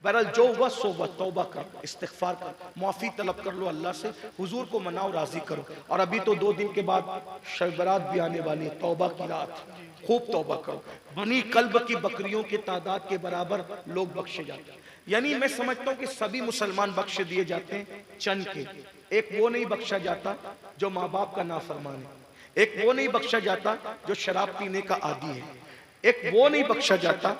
बहरहाल जो हुआ सो हुआ, तौबा कर, इस्तिग़फ़ार कर, माफ़ी तलब कर लो अल्लाह से, हुजूर को मनाओ, राज़ी करो। और अभी तो 2 दिन के बाद शब बरात भी आने वाली है, तौबा की रात, खूब तौबा करो। बनी कल्ब की बकरियों की तादाद के बराबर लोग बख्शे जाते हैं। यानी मैं समझता हूँ कि सभी मुसलमान बख्शे दिए जाते हैं, चंद के। एक वो नहीं बख्शा जाता जो माँ बाप का नाफरमान है, एक वो नहीं बख्शा जाता जो शराब पीने का आदी है, एक वो नहीं बख्शा जाता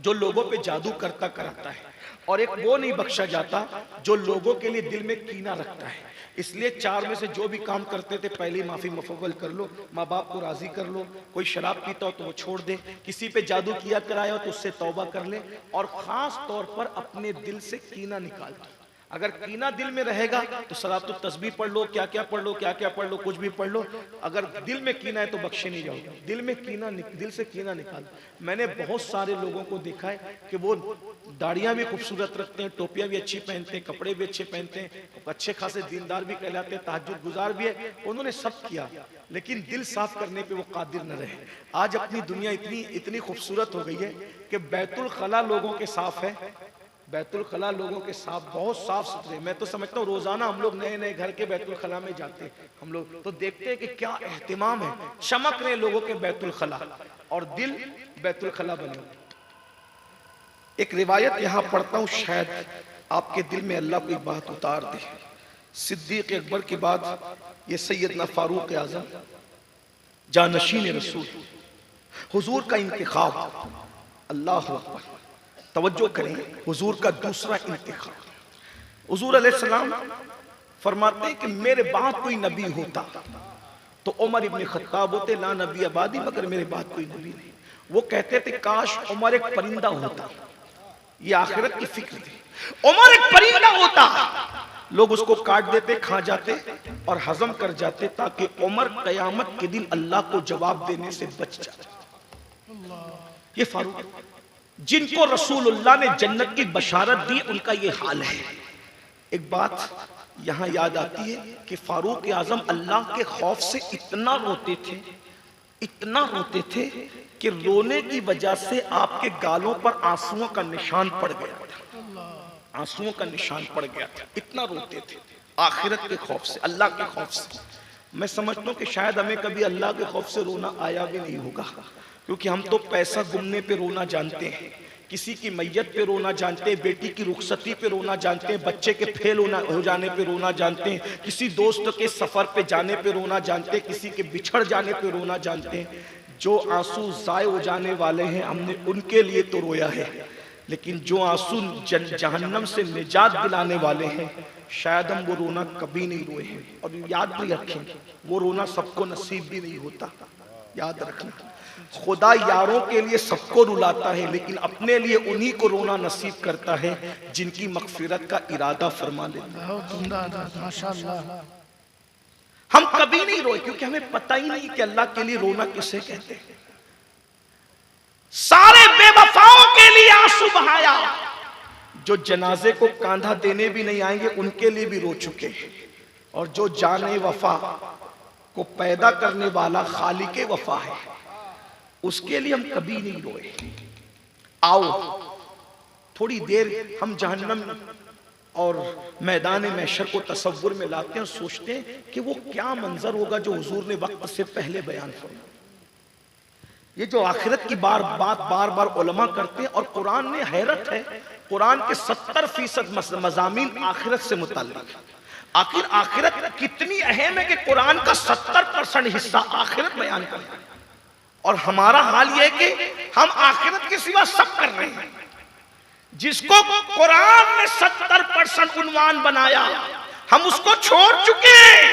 जो लोगों पे जादू करता कराता है, और एक वो नहीं बख्शा जाता जो लोगों के लिए दिल में कीना रखता है। इसलिए 4 में से जो भी काम करते थे पहले माफी मुफव्वल कर लो, माँ बाप को राजी कर लो। कोई शराब पीता हो तो वो छोड़ दे, किसी पे जादू किया कराया हो तो उससे तौबा कर ले, और खास तौर पर अपने दिल से कीना निकाल दो। अगर कीना दिल में रहेगा तो सलातुत तस्बीह पढ़ लो, क्या क्या पढ़ लो, क्या क्या पढ़ लो, कुछ भी पढ़ लो। अगर दिल में कीना है तो बख्शे नहीं जाओगे। दिल में कीना, दिल से कीना निकाल। मैंने बहुत सारे लोगों को देखा है कि वो दाढ़ियां भी खूबसूरत रखते हैं, टोपियां भी अच्छी पहनते हैं, कपड़े भी अच्छे पहनते हैं, अच्छे खासे दीनदार भी कहलाते हैं, तहज्जुद गुजार भी है, उन्होंने सब किया, लेकिन दिल साफ करने पे वो कादिर न रहे। आज अपनी दुनिया इतनी खूबसूरत हो गई है कि बैतुल खला लोगों के साफ है, बैतुल खला लोगों के साफ, बहुत साफ सुथरे। मैं तो समझता हूँ रोजाना हम लोग नए नए घर के बैतुल खला में जाते हैं, हम लोग तो देखते हैं कि क्या एहतिमाम है, चमक रहे लोगों के बैतुल खला, और दिल बैतुल खला बने। एक रिवायत यहाँ पढ़ता हूँ, शायद आपके दिल में अल्लाह कोई बात उतार दे। सिद्दीक अकबर के बाद ये सैयदना फारूक आजम जानशीन रसूल, हुजूर का इंतखाब, अल्लाह अकबर, तवज्जो करें, हुजूर का दूसरा इंतखाब। हुजूर अलैहिस्सलाम फरमाते हैं कि मेरे बाद कोई नबी होता तो उमर इब्न खत्ताब होते, ला नबी आबादी, मगर मेरे बाद कोई नबी नहीं। वो कहते थे काश उमर एक परिंदा होता, ये आखिरत की फिक्र थी। उमर एक परिंदा होता, लोग उसको काट देते, खा जाते और हजम कर जाते, ताकि उमर कयामत के दिन अल्लाह को जवाब देने से बच जाए। ये फारूक, जिनको रसूलुल्लाह ने जन्नत की बशारत दी, उनका ये हाल है। एक बात यहां याद आती है कि फारूक आजम अल्लाह के खौफ से इतना रोते थे, इतना रोते थे कि रोने की वजह से आपके गालों पर आंसुओं का निशान पड़ गया था, आंसुओं का निशान पड़ गया था, इतना रोते थे आखिरत के खौफ से, अल्लाह के खौफ से। मैं समझता हूँ कि शायद हमें कभी अल्लाह के खौफ से रोना आया भी नहीं होगा, क्योंकि हम तो पैसा गुमने पे रोना जानते हैं, किसी की मैयत पे रोना जानते हैं, बेटी की रुखसती पे रोना जानते हैं, बच्चे के फेल हो जाने पे रोना जानते हैं, किसी दोस्त के सफर पे जाने पे रोना जानते हैं, किसी के बिछड़ जाने पे रोना जानते हैं। जो आंसू जाए हो जाने वाले हैं हमने उनके लिए तो रोया है, लेकिन जो आंसू जहन्नम से निजात दिलाने वाले हैं शायद हम वो रोना कभी नहीं रोए हैं। और याद भी रखें, वो रोना सबको नसीब भी नहीं होता, याद रखना। खुदा यारों के लिए सबको रुलाता है, लेकिन अपने लिए उन्हीं को रोना नसीब करता है जिनकी मगफिरत का इरादा फरमा लेता है। माशाअल्लाह। हम कभी नहीं रोए क्योंकि हमें पता ही नहीं कि अल्लाह के लिए रोना किसे कहते हैं। सारे बेवफाओं के लिए आंसू बहाया, जो जनाजे को कांधा देने भी नहीं आएंगे उनके लिए भी रो चुके हैं, और जो जाने वफा को पैदा करने वाला खालिके वफा है उसके लिए हम कभी नहीं रोए। आओ थोड़ी देर हम जहन्नम और मैदान महशर को तसव्वुर में लाते हैं और सोचते हैं कि वो क्या मंजर होगा जो हुजूर ने वक्त से पहले बयान फरमाया। ये जो आखिरत की बार बार उलमा करते हैं, और कुरान ने, हैरत है, कुरान के 70% मज़ामीन आखिरत से मुताल्लिक है। आखिर आखिरत कितनी अहम है कि कुरान का 70% हिस्सा आखिरत बयान करता है, और हमारा हाल यह है कि हम आखिरत के सिवा सब कर रहे हैं। जिसको कुरान ने 70% उन्वान बनाया हम उसको छोड़ चुके हैं,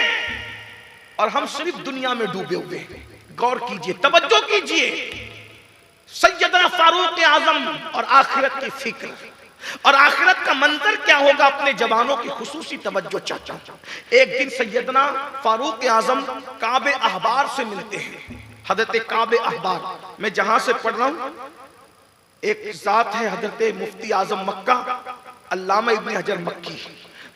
और हम सिर्फ दुनिया में डूबे हुए हैं। गौर कीजिए, तवज्जो कीजिए, सैयदना फारूक आजम और आखिरत की फिक्र, और आखिरत का मंजर क्या होगा अपने जवानों की खुसूसी तवज्जो चाहता हूं। एक दिन सैयदना फारूक आजम काबे अहबार से मिलते हैं। हजरत काबे अहबार, मैं जहां से पढ़ रहा हूं, एक जात है हजरत मुफ्ती आजम मक्का अल्लामा इब्न हजर मक्की,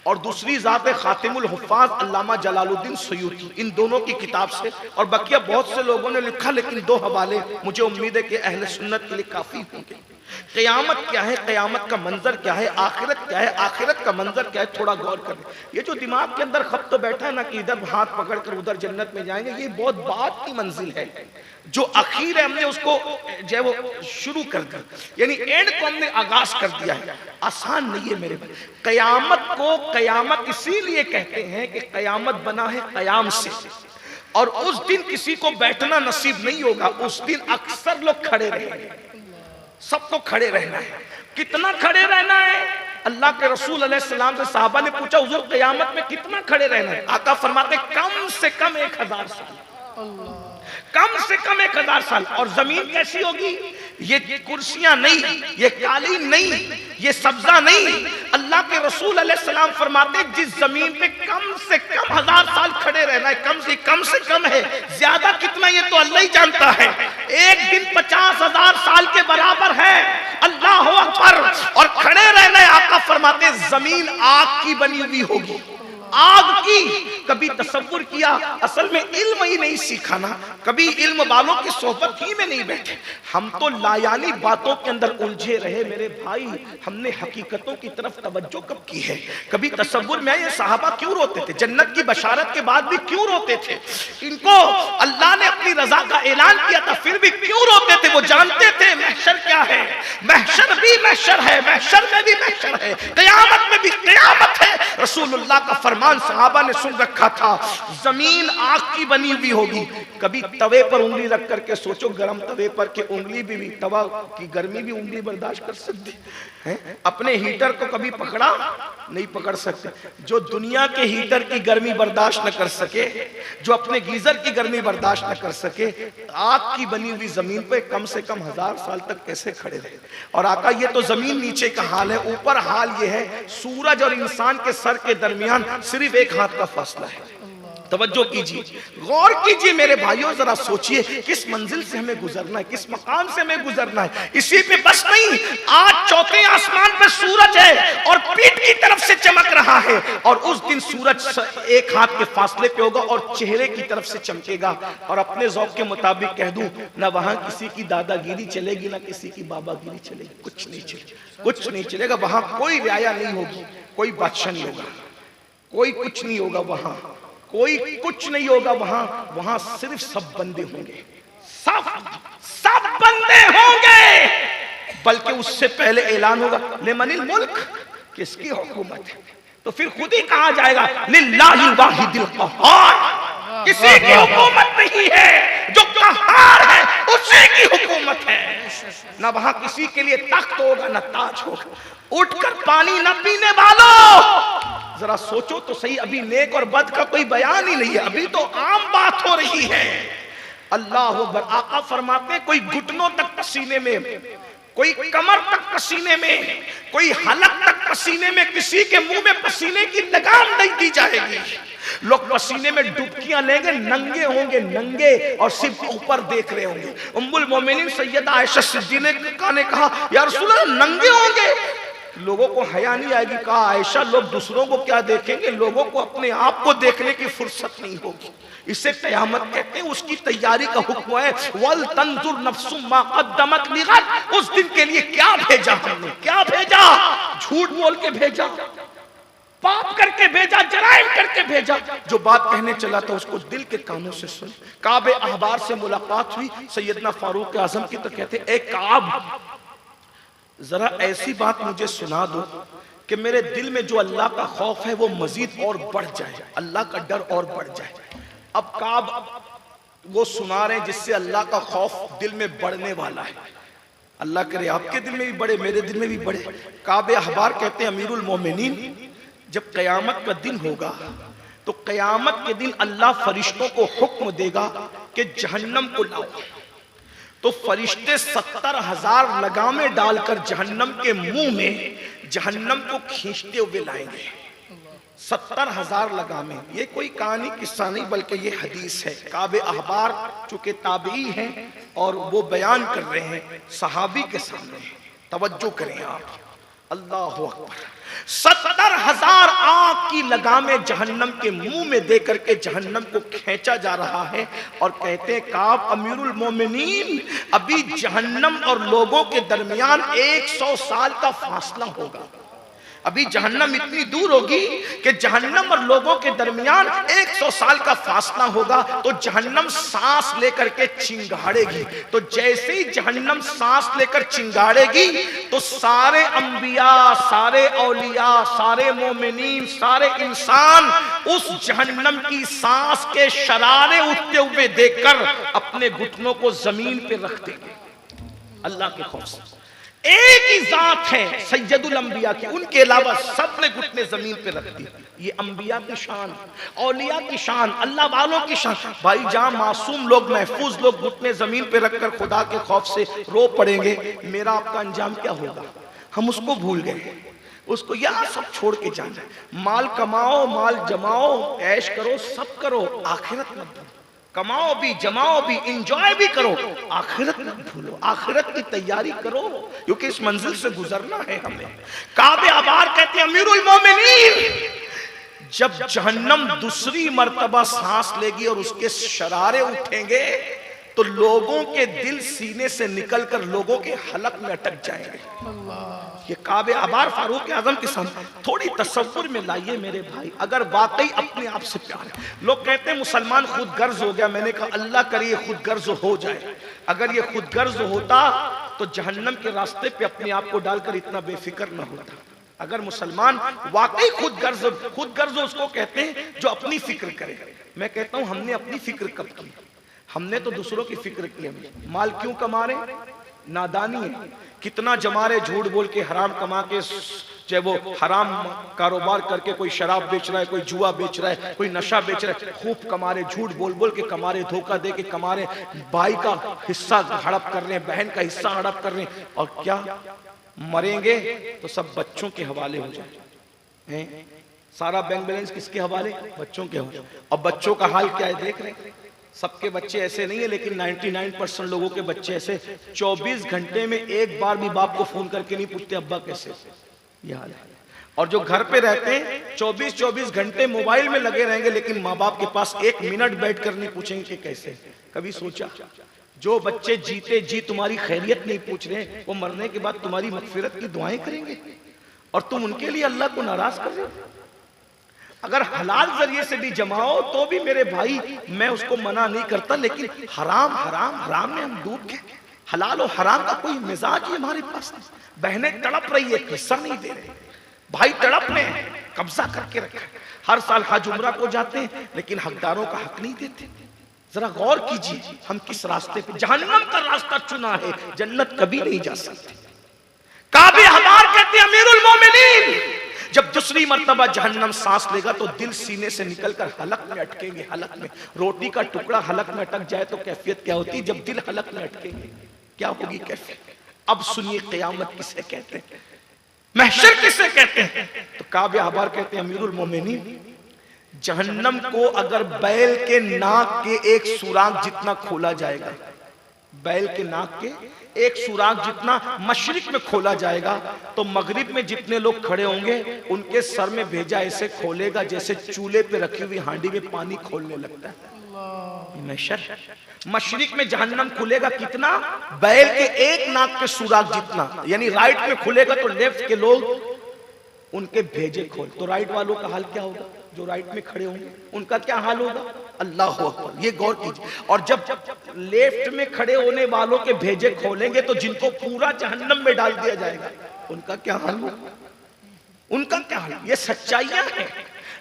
और दूसरी जात है खातिमुल हुफ्फाज अल्लामा जलालुद्दीन सयूती। इन दोनों की किताब से, और बकिया बहुत से लोगों ने लिखा, लेकिन 2 हवाले मुझे उम्मीद है कि अहले सुन्नत के लिए काफी होंगे। क़यामत क्या है, क़यामत का मंजर क्या है, आखिरत क्या है, आखिरत का मंजर क्या है, थोड़ा गौर करें। ये जो दिमाग के अंदर खप तो बैठा है ना कि इधर हाथ पकड़कर उधर जन्नत में जाएंगे, ये बहुत बात की मंजिल है। जो अखीर है हमने उसको जो है वो शुरू कर दिया, यानी एंड को हमने आगाज कर दिया है। आसान नहीं है मेरे भाई। क़यामत को क़यामत इसीलिए कहते हैं कि क़यामत बना है क़याम से, और उस दिन किसी को बैठना नसीब नहीं होगा। उस दिन अक्सर लोग खड़े रहेंगे, सबको खड़े रहना है। कितना खड़े रहना है? अल्लाह के रसूल अलैहिस्सलाम से साहबा ने पूछा, हुजूर क़यामत में कितना खड़े रहना है? आका फरमाते कम से कम 1000 साल, कम से कम 1000 साल। और जमीन कैसी होगी? ये कुर्सियां नहीं, ये कालीन नहीं, ये सब्जा नहीं। अल्लाह के रसूल अलैहिस्सलाम फरमाते जिस जमीन पे कम से कम 1000 साल खड़े रहना है, कम से कम है, ज्यादा कितना ये तो अल्लाह ही जानता है। एक दिन 50,000 साल के बराबर है। अल्लाह अकबर। और खड़े रहना है, आका फरमाते जमीन आग की बनी हुई होगी, आग की। कभी तसव्वुर किया? असल में इल्म ही नहीं सीखा ना, कभी इल्म वालों की सोहबत ही में नहीं बैठे। हम तो लायानी बातों के अंदर उलझे रहे मेरे भाई। हमने हकीकतों की तरफ तवज्जो कब की है? कभी तसव्वुर में ये साहबा क्यों रोते थे? जन्नत की बशारत के बाद भी क्यों रोते थे? इनको अल्लाह ने अपनी रजा का ऐलान किया था, फिर भी क्यों रोते थे? वो जानते थे महशर क्या है, महशर भी महशर है, महशर में भी महशर है, क़यामत में भी क़यामत है। रसूलुल्लाह का फरमान सहाबा ने सुन रखा था, जमीन आग की बनी हुई होगी। कभी तवे पर उंगली रख करके सोचो, गरम तवे पर के उंगली भी तवा की गर्मी भी उंगली बर्दाश्त कर सकती है? अपने हीटर को कभी पकड़ा? नहीं पकड़ सकते। जो दुनिया के हीटर की गर्मी बर्दाश्त न कर सके, जो अपने गीजर की गर्मी बर्दाश्त न कर सके, आग की बनी हुई जमीन पे कम से कम 1000 साल तक कैसे खड़े रहे? और आका ये तो जमीन नीचे का हाल है, ऊपर हाल ये है, सूरज और इंसान के सर के दरमियान सिर्फ 1 हाथ का फासला है। तवज्जो कीजिए, गौर कीजिए मेरे भाइयों, जरा सोचिए किस मंजिल से हमें गुजरना है, किस मकाम से हमें गुजरना है। इसी पे बस नहीं, आज चौथे आसमान पे सूरज है और पीठ की तरफ से चमक रहा है, और उस दिन सूरज 1 हाथ के फासले पे होगा और चेहरे की तरफ से चमकेगा। और अपने ज़ौक़ के मुताबिक कह दूं, ना वहां किसी की दादागिरी चलेगी, ना किसी की बाबागिरी चलेगी, कुछ नहीं चलेगा, कुछ नहीं चलेगा। वहां कोई रियाया नहीं होगी, कोई बादशाह नहीं होगा, कोई कुछ नहीं होगा, वहां कोई कुछ नहीं होगा। वहां सिर्फ सब बंदे होंगे, सब बंदे होंगे। बल्कि उससे पहले ऐलान होगा लिमनिल मुल्क, किसकी हुकूमत है? तो फिर खुद ही कहा जाएगा लिल्लाहि वाहिदिल क़हार, किसी की हुकूमत नहीं है, जो क़हार है उसी की हुकूमत है। ना वहां किसी के लिए तख्त होगा, ना ताज होगा। उठकर पानी न पीने वालों, जरा सोचो तो सही, अभी नेक और बद का कोई बयान ही नहीं है, अभी तो आम बात हो रही है। अल्लाह अकबर। आका फरमाते कोई घुटनों तक पसीने में, कोई कमर तक पसीने में, कोई हलक तक पसीने में, किसी के मुंह में पसीने की लगाम नहीं दी जाएगी। लोग पसीने में डुबकियां लेंगे, नंगे होंगे, नंगे, और सिर्फ ऊपर देख रहे होंगे। उम्मुल मोमिनीन सैयदा आयशा सिद्दीक़ा ने कहा, या रसूल अल्लाह नंगे होंगे? लोगों को हया नहीं आएगी। कहा आयशा, लोग दूसरों को क्या देखेंगे, लोगों को अपने आप को देखने की फुर्सत नहीं होगी। इसे क़यामत कहते हैं। उसकी तैयारी का हुक्म है, वल तंजुर नफ्सुम मा क़द्दमत लिग़द। उस दिन के लिए क्या भेजा हमने, क्या भेजा? झूठ बोल के भेजा, पाप करके भेजा, जराइम करके भेजा। जो बात कहने चला था उसको दिल के कानों से सुन। काबे अहबार से मुलाकात हुई सैयदना फारूक आजम की, तो कहते ए काब, जरा ऐसी बात मुझे सुना दो कि मेरे दिल में जो अल्लाह का खौफ है वो मजीद और बढ़ जाए, अल्लाह का डर और बढ़ जाए। अब काब वो सुना रहे जिससे अल्लाह का खौफ दिल में बढ़ने वाला है। अल्लाह करे आपके दिल में भी बढ़े, मेरे दिल में भी बढ़े। काबे अहबार कहते हैं अमीरुल मोमिनीन, जब क़यामत का दिन होगा तो क़यामत के दिन अल्लाह फरिश्तों को हुक्म देगा कि जहन्नम को लाओ। तो फरिश्ते 70,000 लगामे डालकर जहन्नम के मुंह में जहन्नम को खींचते हुए लाएंगे। 70,000 लगामे। ये कोई कहानी किस्सा नहीं, बल्कि ये हदीस है। काबे अहबार चूंकि ताबई हैं और वो बयान कर रहे हैं सहाबी के सामने। तवज्जो करें आप, अल्लाह अकबर। 70,000 आग की लगामें जहन्नम के मुंह में दे करके जहन्नम को खींचा जा रहा है और कहते हैं काब अमीरुल मोमिनीन, अभी जहन्नम और लोगों के दरमियान 100 साल का फासला होगा। अभी जहन्नम इतनी दूर होगी कि जहन्नम और लोगों के दरमियान 100 साल का फासला होगा। तो जहन्नम सांस लेकर के चिंगाड़ेगी। तो जैसे ही जहन्नम सांस लेकर चिंगाड़ेगी तो सारे अंबिया, सारे औलिया, सारे मोमिनीन, सारे इंसान उस जहन्नम की सांस के शरारे उठते हुए देखकर अपने घुटनों को जमीन पे रख देंगे। अल्लाह के खौफ से एक ही जात है सैयदुल अंबिया की, उनके अलावा सब ने घुटने जमीन पे रख दी। ये अंबिया की शान, औलिया की शान, अल्लाह वालों की शान। भाई जहां मासूम लोग, महफूज लोग घुटने जमीन पे रखकर खुदा के खौफ से रो पड़ेंगे, मेरा आपका अंजाम क्या होगा? हम उसको भूल गए, उसको यार सब छोड़ के जाना। माल कमाओ, माल जमाओ, ऐश करो, सब करो, आखिरत मत भूलो। कमाओ भी, जमाओ भी, इंजॉय भी करो, आखिरत मत भूलो। आखिरत की तैयारी करो क्योंकि इस मंजिल से गुजरना है हमें। काबे अबार कहते हैं अमीरुल मोमिनीन, जब जहन्नम दूसरी मर्तबा सांस लेगी और उसके शरारे उठेंगे तो लोगों के दिल सीने से निकलकर लोगों के हलक में अटक जाएंगे। ये काबे अबार फारूक आजम के सामने थोड़ी तसव्वुर में लाइए मेरे भाई, अगर वाकई अपने आप से प्यार है। लोग कहते हैं मुसलमान खुद गर्ज हो गया, मैंने कहा अल्लाह करिए खुद गर्ज हो जाए। अगर ये खुद गर्ज होता तो जहन्नम के रास्ते पे अपने आप को डालकर इतना बेफिक्र न होता। अगर मुसलमान वाकई खुद गर्ज उसको कहते हैं जो अपनी फिक्र करे। मैं कहता हूं हमने अपनी फिक्र कब की? हमने तो दूसरों की फिक्र की। हम माल क्यों कमा रहे? नादानी है। कितना जमा रहे झूठ बोल के, हराम कमा के, चाहे वो हराम कारोबार करके कोई शराब बेच रहा है, कोई जुआ बेच रहा है, कोई नशा बेच रहा है, खूब कमा रहे, झूठ बोल बोल के कमा रहे, धोखा दे के कमा रहे, भाई का हिस्सा हड़प कर रहे हैं, बहन का हिस्सा हड़प कर रहे हैं। और क्या मरेंगे तो सब बच्चों के हवाले हो जाए। सारा बैंक बैलेंस किसके हवाले? बच्चों के हवाले। और बच्चों का हाल क्या है देख रहे हैं। सबके बच्चे ऐसे नहीं है, लेकिन 99% लोगों के बच्चे ऐसे 24 घंटे में एक बार भी बाप को फोन करके नहीं पूछते अब्बा कैसे, ये हाल है। और जो घर पे रहते हैं 24 घंटे मोबाइल में लगे रहेंगे, लेकिन माँ बाप के पास 1 मिनट बैठ कर नहीं पूछेंगे कि कैसे। कभी सोचा जो बच्चे जीते जी तुम्हारी खैरियत नहीं पूछ रहे, वो मरने के बाद तुम्हारी मगफिरत की दुआएं करेंगे और तुम उनके लिए अल्लाह को नाराज कर रहे हो। अगर हलाल जरिए से भी जमाओ तो भी मेरे भाई मैं उसको मना नहीं करता, लेकिन हराम हराम हराम में हम डूब गए। हलाल और हराम का कोई मिजाज ही हमारे पास नहीं। बहनें तड़प रही है, हिस्सा नहीं दे रहे, भाई तड़प रहे हैं, कब्जा करके रखा। हर साल हज उम्रा को जाते हैं लेकिन हकदारों का हक नहीं देते। जरा गौर कीजिए हम किस रास्ते पे, जहन्नम का रास्ता चुना है, जन्नत कभी नहीं जा सकते। काबे हबार कहते हैं अमीरुल मोमिनीन, जब दूसरी मर्तबा जहन्नम सांस लेगा तो दिल सीने से निकलकर हलक में अटकेंगे। हलक में रोटी का टुकड़ा हलक में अटक जाए तो कैफियत क्या होती है? जब दिल हलक में अटकेंगे क्या होगी कैफियत? अब सुनिए क़यामत किसे कहते हैं, महशर किसे कहते हैं। तो काबे अहबार कहते हैं अमीरुल मोमिनीन, जहन्नम को अगर बैल के नाक के एक सुराग जितना खोला जाएगा, बैल के नाक के एक सुराग जितना मशरिक में खोला जाएगा, तो मगरिब में जितने लोग खड़े होंगे उनके सर में भेजा ऐसे खोलेगा जैसे चूल्हे पे रखी हुई हांडी में पानी खोलने लगता है। मशरिक में जहन्नम खुलेगा कितना? बैल के एक नाक के सुराग जितना, यानी राइट में खुलेगा तो लेफ्ट के लोग उनके भेजे खोल। तो राइट वालों का हाल क्या होगा? जो राइट में खड़े होंगे उनका क्या हाल होगा? अल्लाह अकबर, ये गौर कीजिए। और जब लेफ्ट में खड़े होने वालों के भेजे खोलेंगे तो जिनको पूरा जहन्नम में डाल दिया जाएगा उनका क्या हाल होगा? उनका क्या हाल? ये सच्चाइयां हैं।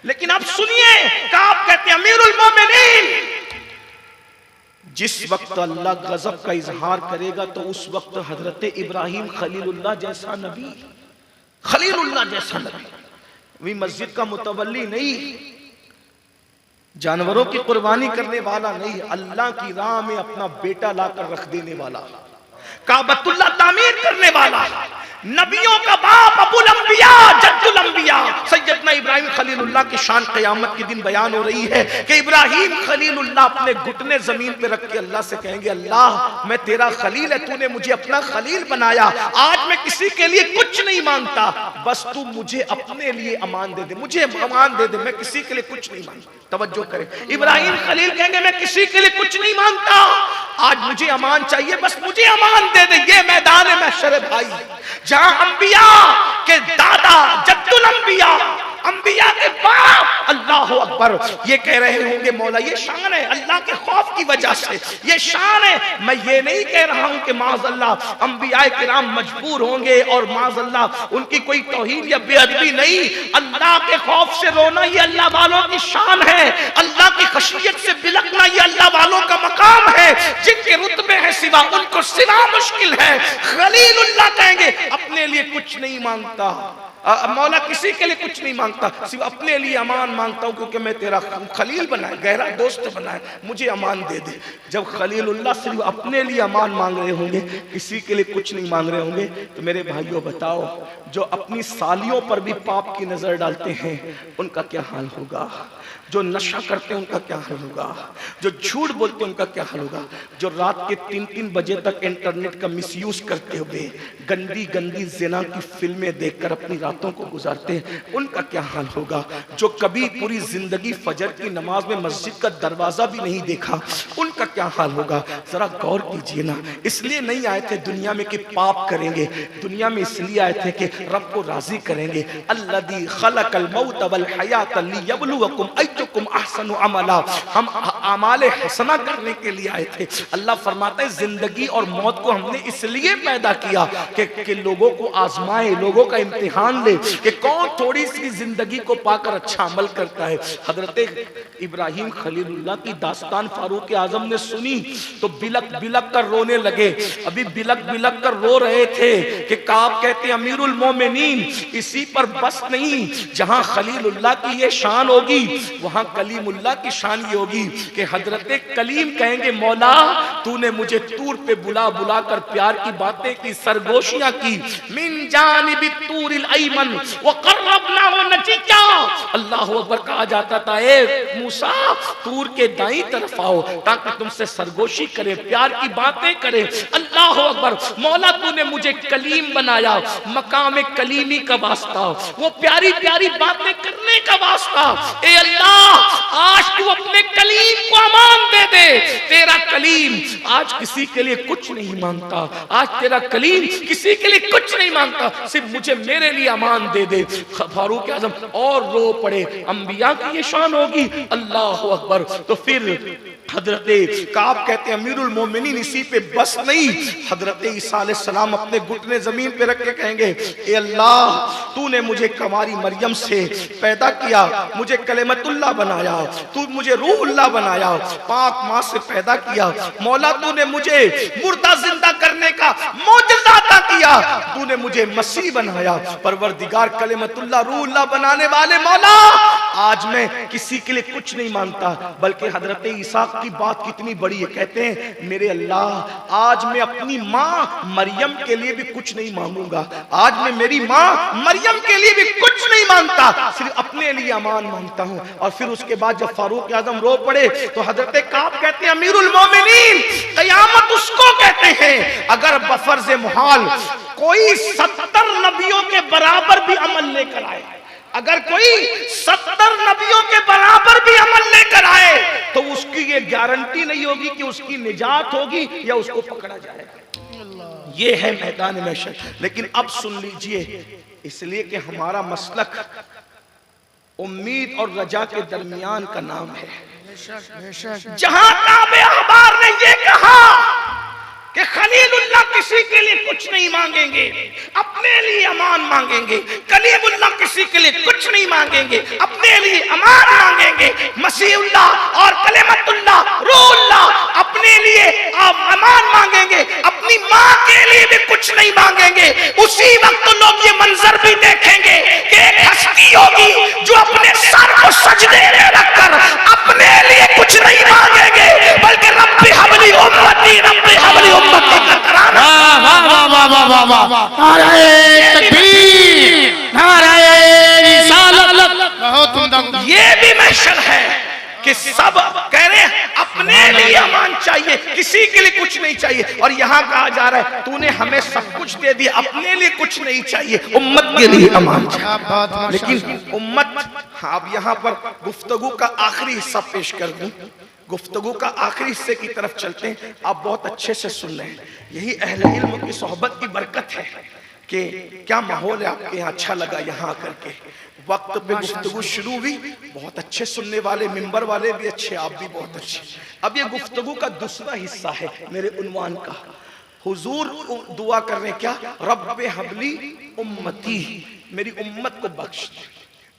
लेकिन अब सुनिए, काब कहते हैं अमीरुल मोमिनीन, जिस वक्त अल्लाह गजब का इजहार करेगा तो उस वक्त हजरत इब्राहिम खलीलुल्लाह जैसा नबी, खलीलुल्लाह जैसा नबी, वही मस्जिद का मुतवल्ली नहीं, जानवरों की कुर्बानी करने वाला नहीं, अल्लाह की राह में अपना बेटा लाकर रख देने वाला, काबतुल्लाह तामीर करने वाला, नबियों का बाप अबुल अंबिया जद्दुल अंबिया सैयदना इब्राहिम खलीलुल्लाह खलीलुल्लाह की शान क़यामत के दिन बयान हो रही है कि इब्राहिम खलीलुल्लाह अपने घुटने जमीन पे रख के अल्लाह से कहेंगे, अल्लाह मैं तेरा खलील है, तूने मुझे अपना खलील बनाया, आज मैं किसी के लिए कुछ नहीं मांगता, बस तू मुझे अपने लिए अमान दे दे, मुझे अमान दे दे, मैं किसी के लिए कुछ नहीं मांगता। तवज्जो करें, इब्राहिम खलील कहेंगे मैं किसी के लिए कुछ नहीं मांगता, आज मुझे अमान चाहिए, बस मुझे अमान दे दे। ये मैदान है महशर भाई, जहां अंबिया के दादा जद्दुल अंबिया, अंबिया के बाप, अल्लाह अकबर, ये कह रहे होंगे मौला ये शान है अल्लाह के खौफ की वजह से, ये शान है। मैं ये नहीं कह रहा हूं कि माज़अल्लाह अंबिया किराम मजबूर होंगे और माज़अल्लाह उनकी कोई तौहीन या बेअदबी नहीं, अल्लाह के खौफ से रोना ये अल्लाह वालों की शान है, अल्लाह की खशियत से बिलकना ये अल्लाह वालों का मकाम है, जिनके रुतबे हैं सिवा उनको सिवा मुश्किल है। खलीलुल्लाह कहेंगे अपने लिए कुछ नहीं मांगता, मौला किसी के लिए कुछ नहीं मांगता, सिर्फ अपने लिए अमान मांगता हूं, क्योंकि मैं तेरा खलील बनाए, गहरा दोस्त बनाए, मुझे अमान दे दे। जब खलीलुल्लाह सिर्फ अपने लिए अमान मांग रहे होंगे, किसी के लिए कुछ नहीं मांग रहे होंगे, तो मेरे भाइयों बताओ जो अपनी सालियों पर भी पाप की नजर डालते हैं उनका क्या हाल होगा, जो नशा करते हैं उनका क्या हाल होगा, जो झूठ बोलते हैं उनका क्या हाल होगा, जो रात के 3-3 बजे तक इंटरनेट का मिसयूज करते हुए गंदी गंदी ज़िना की फिल्में देखकर अपनी रातों को गुजारते हैं उनका क्या हाल होगा, जो कभी पूरी जिंदगी फजर की नमाज में मस्जिद का दरवाजा भी नहीं देखा उनका क्या हाल होगा। जरा गौर कीजिए ना, इसलिए नहीं आए थे दुनिया में कि पाप करेंगे, दुनिया में इसलिए आए थे कि रब को राजी करेंगे। अल्लज़ी खलक़ल मौत वल हयात लियब्लुवकुम अय्युकुम अहसनु अमला, हम अमाल हसना करने के लिए आए थे। अल्लाह फरमाता है जिंदगी और मौत को हमने इसलिए पैदा किया कि लोगों को आजमाए, लोगों का इम्तिहान ले कि कौन थोड़ी सी जिंदगी को पाकर अच्छा अमल करता है। हजरत इब्राहिम खलीलुल्लाह की दास्तान फारूक आजम ने सुनी तो बिलक बिलक कर रोने लगे। अभी बिलक बिलक कर रो रहे थे कि काब कहते अमीरुल मोमिनीन, इसी पर बस नहीं, जहां खलीलुल्लाह की ये शान होगी वहां कलीमुल्लाह की शान ये होगी कि हजरत कलीम कहेंगे मौला तूने मुझे तूर पे बुला बुला कर प्यार की बातें की, सरगोशियां की। मिन जानिबि तूरिल अयमन व क़र्रबनाहु नजिया, अल्लाहु अकबर कहा जाता था ए मूसा तूर के दाईं तरफ आओ ताकि तुमसे सरगोशी करे, प्यार की बातें करे। अल्लाहु अकबर, मौला तूने मुझे कलीम बनाया, मकाम कलीमी का वास्ता, वो प्यारी प्यारी बातें करने का वास्ता। ए अल्लाह आज तू अपने कलीम को अमान दे दे, तेरा कलीम आज किसी के लिए कुछ नहीं मांगता, आज तेरा कलीम किसी के लिए कुछ नहीं मांगता, सिर्फ मुझे मेरे लिए अमान दे दे। फारूक आजम और रो पड़े, अंबिया की ये शान होगी। अल्लाह अकबर। तो फिर हजरत काब कहते हैं अमीरुल मोमिनीन इसी पे बस नहीं, हजरत ईसा अलैहिस्सलाम अपने घुटने जमीन पे रख के कहेंगे ए अल्लाह तूने मुझे कमारी मरियम से पैदा किया, मुझे कलेमतुल्लाह बनाया, तू मुझे रूहुल्लाह बनाया, पाक माँ से पैदा किया। मौला तूने मुझे मुर्दा जिंदा करने का मौजज़ा अता किया, तूने मुझे मसीह बनाया। परवरदिगार कलेमतुल्लाह रूहुल्लाह बनाने वाले मौला आज मैं किसी के लिए कुछ नहीं मांगता, बल्कि हजरत ईसा की बात कितनी बड़ी है, कहते हैं मेरे अल्लाह आज मैं अपनी माँ मरियम के लिए भी कुछ नहीं मांगूंगा, आज मैं मेरी माँ मरियम के लिए भी कुछ नहीं मांगता, सिर्फ अपने लिए अमान मांगता हूँ। और फिर उसके बाद जब फारूक आजम रो पड़े तो हजरत काब कहते हैं अमीरुल मोमिनीन क़यामत उसको कहते हैं अगर बफर्ज मुहाल कोई 70 नबियों के बराबर भी अमल लेकर आए, अगर कोई 70 नबियों के बराबर भी अमल लेकर आए तो उसकी ये गारंटी नहीं होगी कि उसकी निजात होगी या उसको पकड़ा जाएगा। ये है मैदान महशर। लेकिन अब सुन लीजिए, इसलिए कि हमारा मसलक उम्मीद और रजा के दरमियान का नाम है। जहां काबे अखबार ने ये कहा कि खलीलुल्लाह किसी के लिए कुछ नहीं मांगेंगे, अपने लिए अमान मांगेंगे, कलीमुल्लाह किसी के लिए कुछ नहीं मांगेंगे, अपने लिए अमान मांगेंगे, मसीहुल्लाह और कलेमतुल्लाह रूहुल्लाह अपने लिए अमान मांगेंगे, अपनी माँ के लिए भी कुछ नहीं मांगेंगे। उसी वक्त तो लोग ये मंजर भी देखेंगे कि एक हस्ती होगी जो अपने सर को सजदे में रखकर अपने लिए कुछ नहीं मांगेंगे, बल्कि रब्बी हबली उम्मती, रब्बी हबली उम्मती का तराना। वाह वाह वाह वाह वाह वाह, नारे तकबीर, नारे रिसालत, बहुत उम्दा कि सब कह रहे हैं अपने लिए अमान चाहिए, किसी के लिए कुछ नहीं चाहिए। और यहाँ कहा जा रहा है तूने हमें सब कुछ दे दिया, अपने लिए कुछ नहीं चाहिए, उम्मत के लिए अमान चाहिए। लेकिन उम्मत, अब यहाँ पर गुफ्तगू का आखिरी हिस्सा पेश कर दूं, गुफ्तगू का आखिरी हिस्से की तरफ चलते हैं। आप बहुत अच्छे से सुन रहे हैं, यही अहले इल्म की सोहबत की बरकत है कि क्या माहौल है आपके यहाँ, अच्छा लगा यहाँ आकर के। वक्त पे गुफ्तगू शुरू हुई, बहुत अच्छे सुनने वाले, मिंबर वाले भी अच्छे, आप भी बहुत अच्छे। अब ये गुफ्तगू का दूसरा हिस्सा है मेरे उन्वान का। हुजूर दुआ कर रहे हैं क्या, रब्बे हबली उम्मती, मेरी उम्मत को बख्श,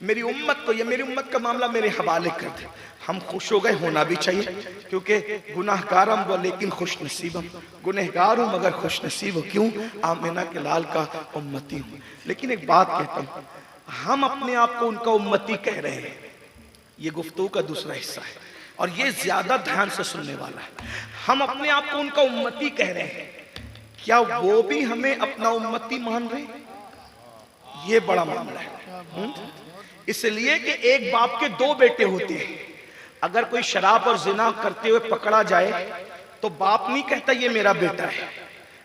मेरी उम्मत को, ये मेरी उम्मत का मामला मेरे हवाले कर दे। हम खुश हो गए, होना भी चाहिए, क्योंकि गुनाहगार हम वो लेकिन खुश नसीब हम, गुनहगार हूँ मगर खुश नसीब हूँ। क्यों, आमिना के लाल का उम्मती हूँ। लेकिन एक बात कहता हूँ, हम अपने आप को उनका उम्मती कह रहे हैं, ये गुफ्तगू का दूसरा हिस्सा है और ये ज्यादा ध्यान से सुनने वाला है। हम अपने आप को उनका उम्मती कह रहे हैं, क्या वो भी हमें अपना उम्मती मान रहे? ये बड़ा मामला है। इसलिए कि एक बाप के दो बेटे होते हैं। अगर कोई शराब और जिना करते हुए पकड़ा जाए तो बाप नहीं कहता ये मेरा बेटा है,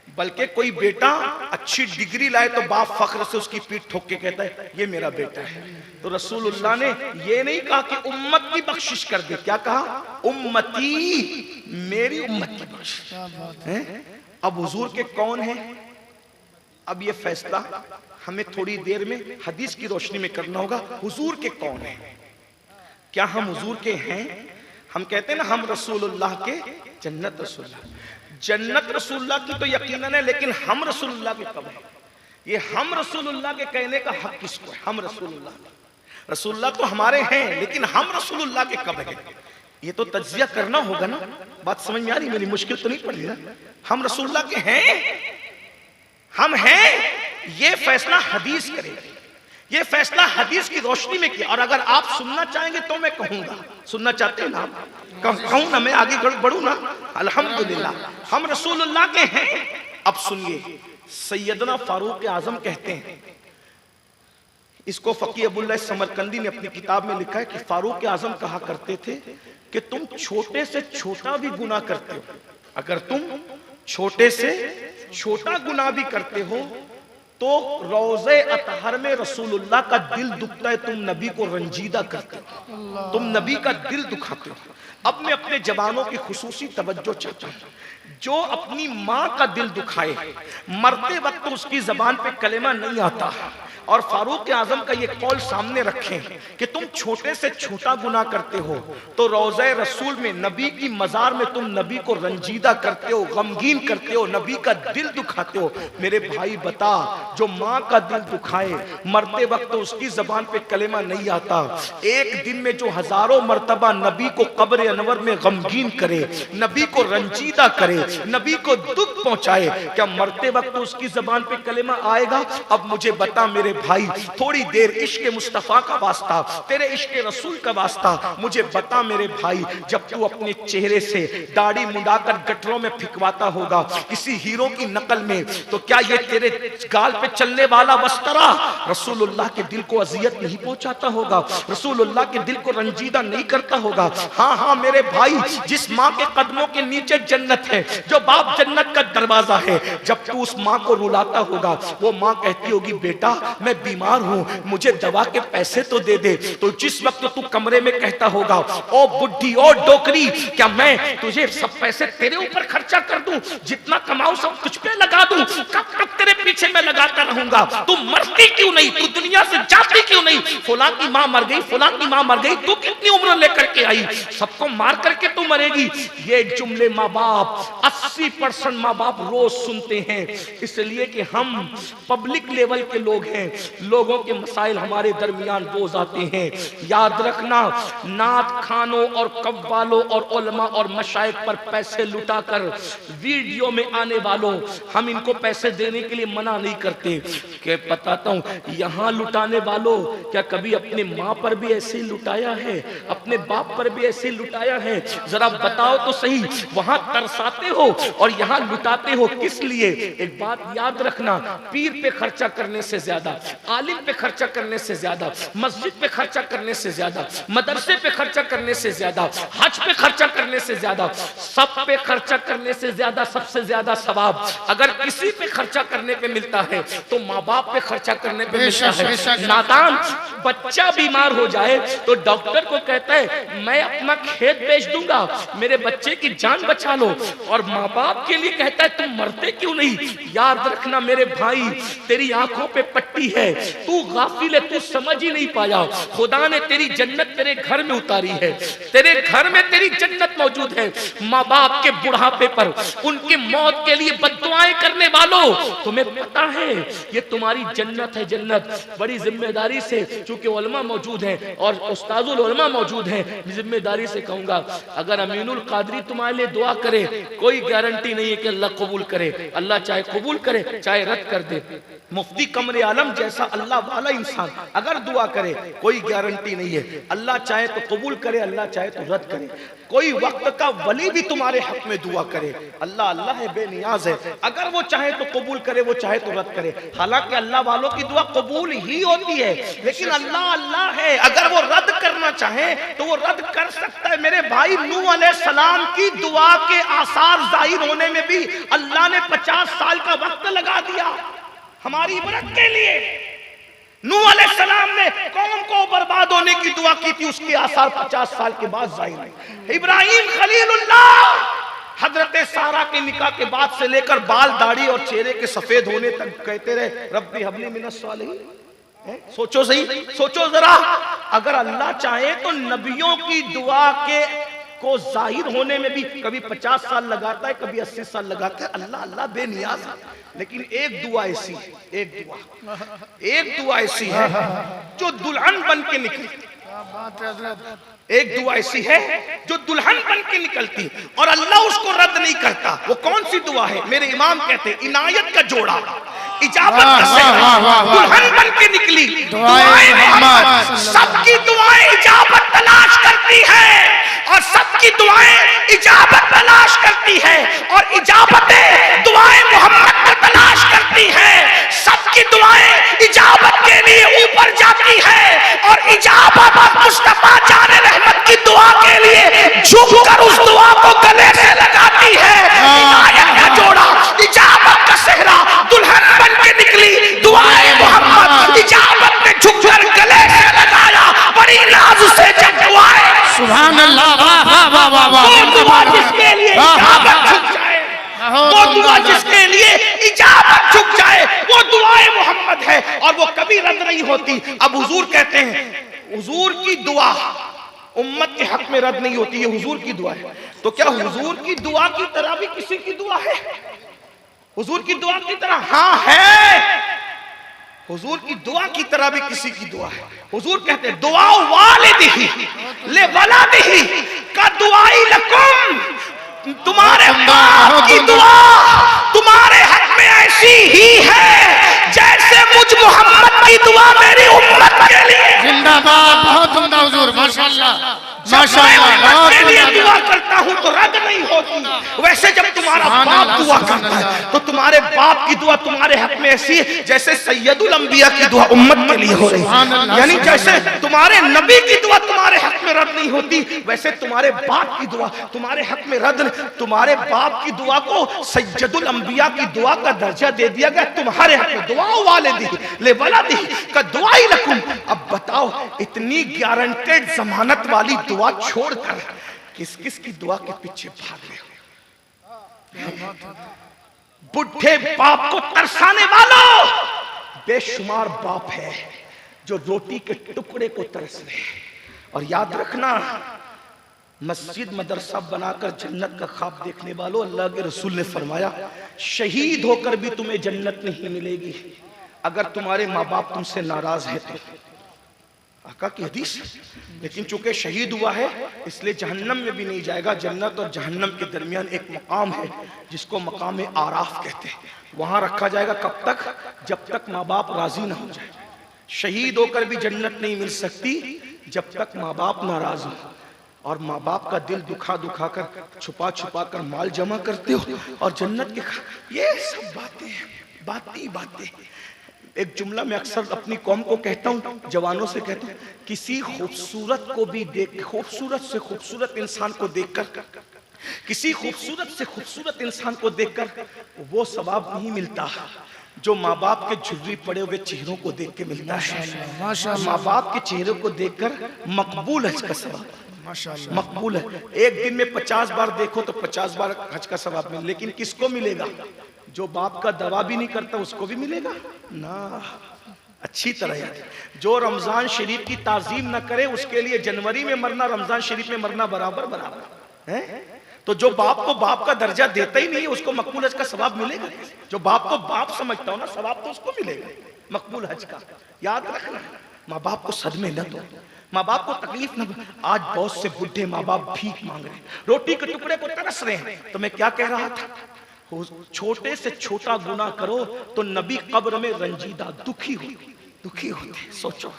बल्कि कोई बेटा अच्छी डिग्री लाए तो बाप फख्र से उसकी पीठ ठोक के कहता है ये मेरा बेटा है। तो रसूलुल्लाह ने ये नहीं कहा कि उम्मत की बख्शिश कर दे, क्या कहा, उम्मती, मेरी उम्मत की बख्शिश। अब हुजूर के कौन है, अब ये फैसला हमें थोड़ी देर में हदीस की रोशनी में करना होगा। हुजूर के कौन है, क्या हम हुजूर के हैं? हम कहते हैं ना हम रसूलुल्लाह के, जन्नत रसूलुल्लाह, जन्नत रसूलुल्लाह की तो यकीनन है, लेकिन हम रसूलुल्लाह के कब है? ये हम रसूलुल्लाह के कहने का हक किसको है? हम रसूलुल्लाह, रसूलुल्लाह तो हमारे हैं, लेकिन हम रसूलुल्लाह के कब है? ये तो तज्जिया करना होगा ना। बात समझ में आ रही, मेरी मुश्किल तो नहीं पड़ रही ना? हम रसूलुल्लाह के हैं, हम हैं, ये फैसला हदीस करेगी, ये फैसला हदीस की रोशनी में किया। और अगर आप सुनना चाहेंगे तो मैं कहूंगा, सुनना चाहते हैं ना आप, कहूं ना, मैं आगे बढ़ूं ना। अल्हम्दुलिल्लाह हम रसूलुल्लाह के हैं। अब सुनिए, सैयदना फारूक आजम कहते हैं, इसको फकीह अबुल्लाह समरकंदी ने अपनी किताब में लिखा है कि फारूक आजम कहा करते थे कि तुम छोटे से छोटा भी गुनाह करते हो, अगर तुम छोटे से छोटा गुनाह भी करते हो तो रोज़े अतहर में रसूलुल्लाह का दिल दुखता है, तुम नबी को रंजीदा करते हो, तुम नबी का दिल दुखाते हो। अब मैं अपने जवानों की खुसूसी तवज्जो चाहता हूं, जो अपनी माँ का दिल दुखाए, मरते वक्त उसकी जबान पे कलेमा नहीं आता, और फारूक आजम का ये कौल सामने रखें कि तुम छोटे से छोटा गुनाह करते हो तो रोज़े रसूल में, नबी की मजार में तुम नबी को रंजीदा करते हो, गमगीन करते हो, नबी का दिल दुखाते हो। मेरे भाई बता, जो माँ का दिल दुखाए, मरते वक्त तो उसकी जबान पे कलेमा नहीं आता, एक दिन में जो हजारों मर्तबा नबी को कब्र अनवर में गमगीन करे, नबी को रंजीदा करे, नबी को दुख पहुंचाए, क्या मरते वक्त तो उसकी जबान पे कलेमा आएगा? अब मुझे बता मेरे भाई, थोड़ी देर इश्क मुस्तफा का वास्ता, तेरे इश्क रसूल का वास्ता, मुझे बता मेरे भाई, जब तू अपने चेहरे से दाढ़ी मुंडाकर गटरों में फिकवाता होगा किसी हीरो की नकल में, तो क्या ये तेरे गाल पे चलने वाला वस्तरा रसूलुल्लाह के दिल को अजियत नहीं पहुंचाता होगा? रसूलुल्लाह के दिल को रंजीदा नहीं करता होगा? हाँ हाँ मेरे भाई, जिस माँ के कदमों के नीचे जन्नत है, जो बाप जन्नत का दरवाजा है, जब तू उस माँ को रुलाता होगा, वो माँ कहती होगी बेटा मैं बीमार हूँ, मुझे दवा के पैसे तो दे दे। तो जिस वक्त तू कमरे में कहता होगा ओ बुढ़ी ओ डोकरी, क्या मैं तुझे सब पैसे तेरे ऊपर खर्चा कर दूं, जितना कमाऊं सब तुझ पे लगा दूं, कब तक तेरे पीछे मैं लगाता रहूंगा? तू मरती क्यों नहीं, तू दुनिया से जाती क्यों नहीं? फुला की माँ मर गई, फुला की माँ मर गई, तू कितनी उम्र लेकर के आई, सबको मार करके तू मरेगी। ये जुमले माँ बाप 80% माँ बाप रोज सुनते हैं, इसलिए कि हम पब्लिक लेवल के लोग हैं, लोगों के मसाइल हमारे दरमियान रोज आते हैं। याद रखना, नात खानों और कव्वालों और उलमा और मशाइख पर पैसे लुटाकर वीडियो में आने वालों, हम इनको पैसे देने के लिए मना नहीं करते। क्या बताता हूँ, यहाँ लुटाने वालों, क्या कभी अपने माँ पर भी ऐसे ही लुटाया है, अपने बाप पर भी ऐसे ही लुटाया है? जरा बताओ तो सही, वहां तरसाते हो और यहाँ लुटाते हो किस लिए? एक बात याद रखना, पीर पे खर्चा करने से ज्यादा आलिम पे खर्चा करने से ज्यादा, मस्जिद पे खर्चा करने से ज्यादा, मदरसे पे खर्चा करने से ज्यादा, हज पे खर्चा करने से ज्यादा, सब पे खर्चा करने से ज्यादा, सबसे ज्यादा सवाब अगर किसी पे खर्चा करने पे मिलता है तो माँ बाप पे खर्चा करने पे मिलता है। नादान बच्चा बीमार हो जाए तो डॉक्टर को कहता है मैं अपना खेत बेच दूंगा, मेरे बच्चे की जान बचा लो, और माँ बाप के लिए कहता है तुम मरते क्यों नहीं? याद रखना मेरे भाई, तेरी आंखों पे पट्टी है, तू गाफिल है, तू समझ ही नहीं पाया। खुदा ने तेरी जन्नत तेरे घर में उतारी है, तेरे घर में तेरी जन्नत मौजूद है। माँ बाप के बुढ़ापे पर उनकी मौत के लिए बद्दुआएं करने वालों, तुम्हें पता है ये तुम्हारी जन्नत है। जन्नत बड़ी जिम्मेदारी से, चूंकि उलमा मौजूद हैं और उस्ताजुल उलमा मौजूद हैं, जिम्मेदारी से कहूंगा अगर अमीनुल कादरी तुम्हारे लिए दुआ करे, कोई गारंटी नहीं है कि अल्लाह कबूल करे। अल्लाह चाहे कबूल करे चाहे रद्द कर दे। मुफ्ती कमरे आलम जैसा अल्लाह वाला इंसान अगर दुआ करे, कोई गारंटी नहीं है, अल्लाह चाहे तो कबूल करे, अल्लाह चाहे तो रद्द करे। कोई वक्त का वली भी तुम्हारे हक में दुआ करे, अल्लाह अल्लाह है, बेनियाज है, अगर वो चाहे तो कबूल करे, वो चाहे तो रद्द करे। हालांकि अल्लाह वालों की दुआ कबूल ही होती है, लेकिन अल्लाह अल्लाह है, अगर वो रद्द करना चाहे तो वो रद्द कर सकता है। मेरे भाई, नूह अलैहिस्सलाम की दुआ के आसार जाहिर होने में भी अल्लाह ने 50 साल का वक्त लगा दिया हमारी इबरत के लिए। नूह अलैहिस्सलाम ने कौम को बर्बाद होने की दुआ की थी, उसके आसार 50 साल के बाद जाहिर हुए। इब्राहिम खलीलुल्लाह हजरत सारा के निकाह के बाद से लेकर बाल दाढ़ी और चेहरे के सफेद होने तक कहते रहे रब्बी हबली मिनस सालिहीन। सोचो सही, सोचो जरा, अगर अल्लाह चाहे तो नबियों की दुआ के को जाहिर होने में भी कभी 50 साल लगाता है, कभी 80 साल लगाता है। अल्लाह अल्लाह बेनियाज है, लेकिन एक दुआ ऐसी है, एक दुआ ऐसी है जो दुल्हन बन के निकलती। एक दुआ ऐसी है जो दुल्हन बन के निकलती और अल्लाह उसको रद्द नहीं करता। वो कौन सी दुआ है? मेरे इमाम कहते हैं इनायत का जोड़ा, इजाबत का सेहरा, दुल्हन बन के निकली दुआएं मोहम्मद। सबकी दुआएं इजाबत तलाश करती है और सबकी दुआएं इजाबत तलाश करती है और इजाबतें दुआएं मोहम्मद को तलाश करती है। सबकी दुआएं इजाबत के लिए ऊपर जाती है और इजाबत मुस्तफा जाने रहमत की दुआ के लिए झुककर उस दुआ को गले से लगाती है। इनायत का जोड़ा, इजाबत का सेहरा, दुल्हन बन के निकली दुआएं मोहम्मद, इजाबत ने झुककर गले से लगाया, बड़ी नाज से जब दुआएं। सुभान अल्लाह, वाह वाह वाह वाह। वो दुआ जिसके लिए इजाबत झुक जाए, वो दुआ जिसके लिए इजाबत झुक जाए, वो दुआएं मोहम्मद है और वो कभी रद्द नहीं होती। अब हुजूर कहते हैं हुजूर की दुआ उम्मत के हक में रद्द नहीं होती, ये हुजूर की दुआ है। तो क्या हुजूर की दुआ की तरह भी किसी की दुआ है? हुजूर की दुआ की तरह? हाँ है, हुजूर की दुआ की तरह भी किसी की दुआ है। हुजूर कहते हैं दुआ वालिदिही ले वलादिही का दुआई लकुम, तुम्हारे बाप की दुआ तुम्हारे हक में ऐसी ही है जैसे मुझ मोहम्मद की दुआ मेरी उम्मत के लिए। जिंदाबाद, बहुत उम्दा हुजूर, माशाअल्लाह माशाअल्लाह। मैं लिए दुआ करता हूँ तो रद्द नहीं होती। वैसे जब तुम्हारा बाप दुआ करता है तो तुम्हारे बाप की दुआ तुम्हारे हक में ऐसी है जैसे सैयदुल अंबिया की दुआ उम्मत के लिए हो रही है। यानी जैसे तुम्हारे नबी की दुआ तुम्हारे हक में रद्द नहीं होती, वैसे तुम्हारे बाप की दुआ तुम्हारे हक में रद्द नहीं। तुम्हारे बाप की दुआ को सैयदुल अंबिया की दुआ का दर्जा दे दिया गया तुम्हारे हक में। दुआ वालिदिही ले वलादिही का दुआई लकुम। अब बताओ, इतनी गारंटेड जमानत वाली दुआ छोड़कर किस किस की दुआ के पीछे भाग रहे हो? बुढ़े बाप को तरसाने वालों, बेशुमार बाप है जो रोटी के टुकड़े को तरस रहे हैं। और याद रखना, मस्जिद मदरसा बनाकर जन्नत का ख्वाब देखने वालों, अल्लाह के रसूल ने फरमाया शहीद होकर भी तुम्हें जन्नत नहीं मिलेगी अगर तुम्हारे माँ बाप तुमसे नाराज है तो। आका की हदीस। लेकिन चूंकि शहीद हुआ है इसलिए जहन्नम में भी नहीं जाएगा। जन्नत और जहन्नम के दरमियान एक मकाम है जिसको मकाम आराफ कहते हैं, वहां रखा जाएगा। कब तक? जब तक माँ बाप राजी ना हो जाए। शहीद होकर भी जन्नत नहीं मिल सकती जब तक माँ बाप नाराज हो। और माँ बाप का दिल दुखा दुखा कर छुपा छुपा कर माल जमा करते हो और जन्नत के ये सब बातें हैं, बातें। एक जुमला मैं अक्सर अपनी कौम को कहता हूँ, जवानों से कहता हूँ, किसी खूबसूरत को भी देख, खूबसूरत से खूबसूरत इंसान को देखकर, किसी खूबसूरत से खूबसूरत इंसान को देखकर वो सवाब नहीं मिलता जो माँ बाप के झुर्री पड़े हुए चेहरों को देख के मिलता है। माँ बाप के चेहरों को देखकर मकबूल हज का सवाब, मकबूल है। एक दिन में 50 बार देखो तो 50 बार हज का सवाब मिले, लेकिन किसको मिलेगा? जो बाप का दवा भी नहीं करता उसको भी मिलेगा ना। अच्छी तरह याद, जो रमजान शरीफ की ताजीम न करे उसके लिए जनवरी में मरना रमजान शरीफ में मरना बराबर बराबर है। तो जो बाप को बाप का दर्जा देता ही नहीं है उसको मकबूल हज का सवाब मिलेगा? जो बाप को बाप समझता हो ना, सवाब तो उसको मिलेगा मकबूल हज का। याद रखना, माँ बाप को सदमे न दो, माँ बाप को तकलीफ न। आज बहुत से बुढ़े माँ बाप भीख मांग रहे हैं, रोटी के टुकड़े को तरस रहे हैं। तो मैं क्या कह रहा था, छोटे से छोटा गुनाह करो तो नबी कब्र में रंजीदा दुखी होते। सोचो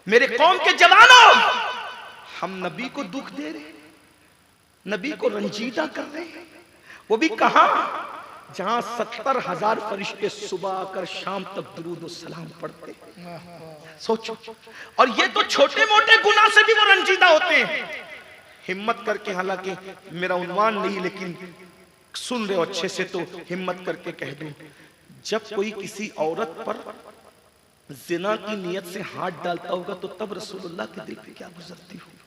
मेरे कौम के जवानों, हम नबी को दुख दे रहे, नबी को रंजीदा कर रहे हैं, वो भी कहां? जहां 70,000 फरिश्ते सुबह आकर शाम तक दुरूद और सलाम पढ़ते। सोचो, और ये तो छोटे मोटे गुनाह से भी वो रंजीदा होते हैं। हिम्मत करके, हालांकि मेरा उन्वान नहीं लेकिन सुन रहे हो अच्छे से तो हिम्मत करके कह दूं, जब कोई किसी औरत पर जिना की नियत से हाथ डालता होगा तो तब रसूलुल्लाह के दिल पे क्या गुजरती होगी?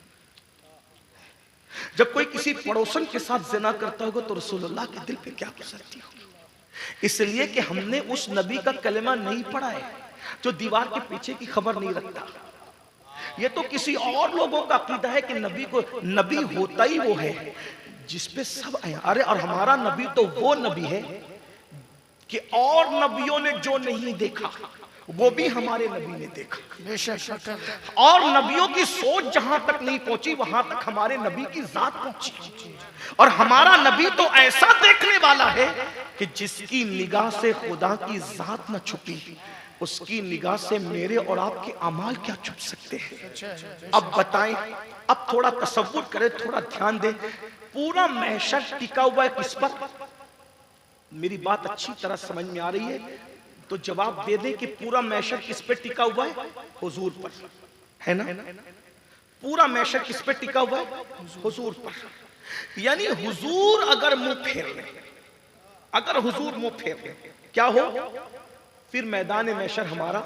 जब कोई किसी पड़ोसन के साथ जिना करता होगा तो रसूलुल्लाह के दिल पे क्या गुजरती होगी? इसलिए कि हमने उस नबी का कलमा नहीं पढ़ा है जो दीवार के पीछे की खबर नहीं रखता। ये तो किसी और लोगों का अकीदा है कि नबी को, नबी होता ही वो है जिसपे सब आया। अरे और हमारा नबी तो वो नबी है कि और नबियों ने जो नहीं देखा वो भी हमारे नबी ने देखा। और नबियों की सोच जहां तक नहीं पहुंची वहां तक हमारे नबी की जात पहुंची। और हमारा नबी तो ऐसा देखने वाला है कि जिसकी निगाह से खुदा की जात न छुपी, उसकी निगाह से मेरे और आपके अमाल क्या छुप सकते हैं? अब बताएं, अब थोड़ा तसव्वुर करें, थोड़ा ध्यान दें। पूरा महशर टिका हुआ है किस पर? मेरी बात अच्छी तरह समझ में आ रही है तो जवाब दे दें कि पूरा महशर किस पे टिका हुआ है? हुजूर पर, है ना? पूरा महशर किस पे टिका हुआ है? हुजूर पर। यानी हुजूर अगर मुंह फेर ले, अगर हुजूर मुंह फेर ले, क्या हो? फिर मैदान महशर हमारा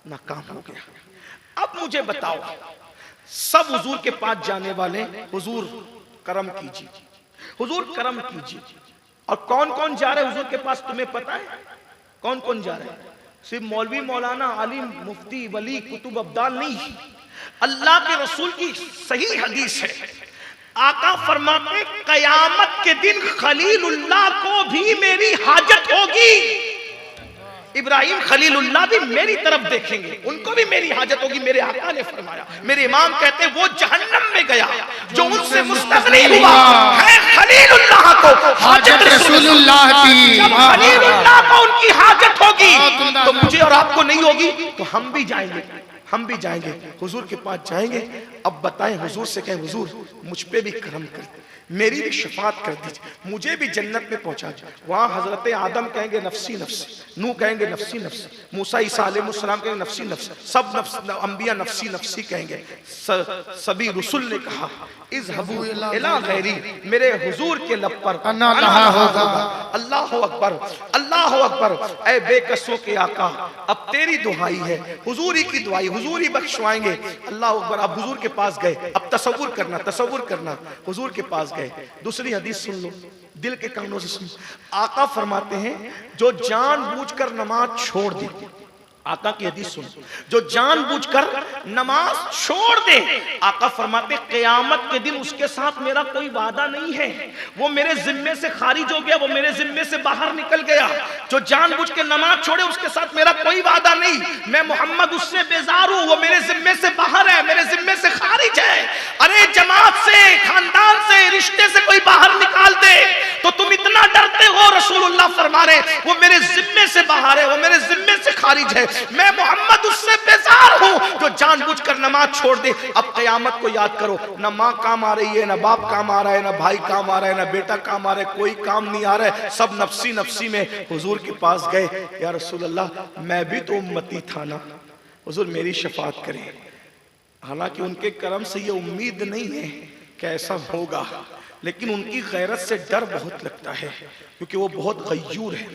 नाकाम हो गया। अब मुझे बताओ, सब हुजूर के पास जाने वाले, हुजूर करम कीजिए, हुजूर करम कीजिए। और कौन कौन जा रहे हुजूर के पास तुम्हें पता है? कौन कौन जा रहे हैं? सिर्फ मौलवी, मौलाना, आलिम, मुफ्ती, वली, कुतुब, अब्दाल नहीं। अल्लाह के रसूल की सही हदीस है, आका फरमाते कयामत के दिन खलीलुल्लाह को भी मेरी हाजत होगी। इब्राहिम खलीलुल्लाह भी मेरी तरफ देखेंगे, उनको भी मेरी हाजत होगी। मेरे आका ने फरमाया, मेरे इमाम कहते हैं वो जहन्नम में गया जो उनसे मुस्तगनी हुआ है खलीलुल्लाह को हाजत रसूलुल्लाह की। जब खलीलुल्लाह को उनकी हाजत होगी तो मुझे और आपको नहीं होगी, तो हम भी जाएंगे, हम भी जाएंगे, हुजूर के पास जाएंगे। अब बताएं, हुजूर से कहें हुजूर मुझ पे भी करम कर, मेरी भी शफात कर दीजिए, मुझे भी जन्नत में पहुंचा दीजिए। वहां हजरत आदम कहेंगे नफसी नफसी, नूह कहेंगे नफसी नफसी, मूसा ईसा अलैहिस्सलाम कहेंगे नफसी नफसी, सब अंबिया नफसी नफसी कहेंगे। सभी रसूल ने कहा इज़हबू इला गैरी, मेरे हुजूर के लब पर अल्लाह अकबर, अल्लाह अकबर। ऐ बेकसों के आका, अब तेरी दुआई है, हुजूरी की दुआई, हुजूरी बख्शवाएंगे। अल्लाह अकबर। अब हुजूर के पास गए, अब तसव्वुर करना, तसव्वुर करना, हुजूर के पास गए। दूसरी हदीस सुन लो, दिल के कानों से सुन। आका फरमाते हैं जो जानबूझकर नमाज छोड़ दे, आका की हदीस सुन, जो जानबूझकर नमाज छोड़ दे, आका फरमाते क़यामत के दिन उसके साथ मेरा कोई वादा नहीं है, वो मेरे जिम्मे से खारिज हो गया, वो मेरे जिम्मे से बाहर निकल गया। जो जानबूझ के नमाज छोड़े उसके साथ मेरा कोई वादा नहीं, मैं मोहम्मद उससे बेजार हूं, वो मेरे जिम्मे से बाहर है, मेरे जिम्मे से खारिज है। अरे जमात से, खानदान से, रिश्ते से कोई बाहर निकाल दे तो तुम इतना डरते हो? रसूलुल्लाह फरमा रहे वो मेरे जिम्मे से बाहर है, वो मेरे जिम्मे से खारिज है। मैं मोहम्मद उससे बेजार हूं जो जानबूझकर नमाज छोड़ दे। अब क़यामत को याद करो, ना माँ काम आ रही है, ना बाप काम आ रहा है, ना भाई काम आ रहा है, ना बेटा काम आ रहा है, कोई काम नहीं आ रहा है, सब नफसी नफसी में हुजूर के पास गए, या रसूल अल्लाह मैं भी तो उम्मती था ना, हुजूर मेरी शफाअत करें। हालांकि उनके करम से ये उम्मीद नहीं है कि ऐसा होगा, लेकिन उनकी गैरत से डर बहुत लगता है, क्योंकि वो बहुत गयूर है,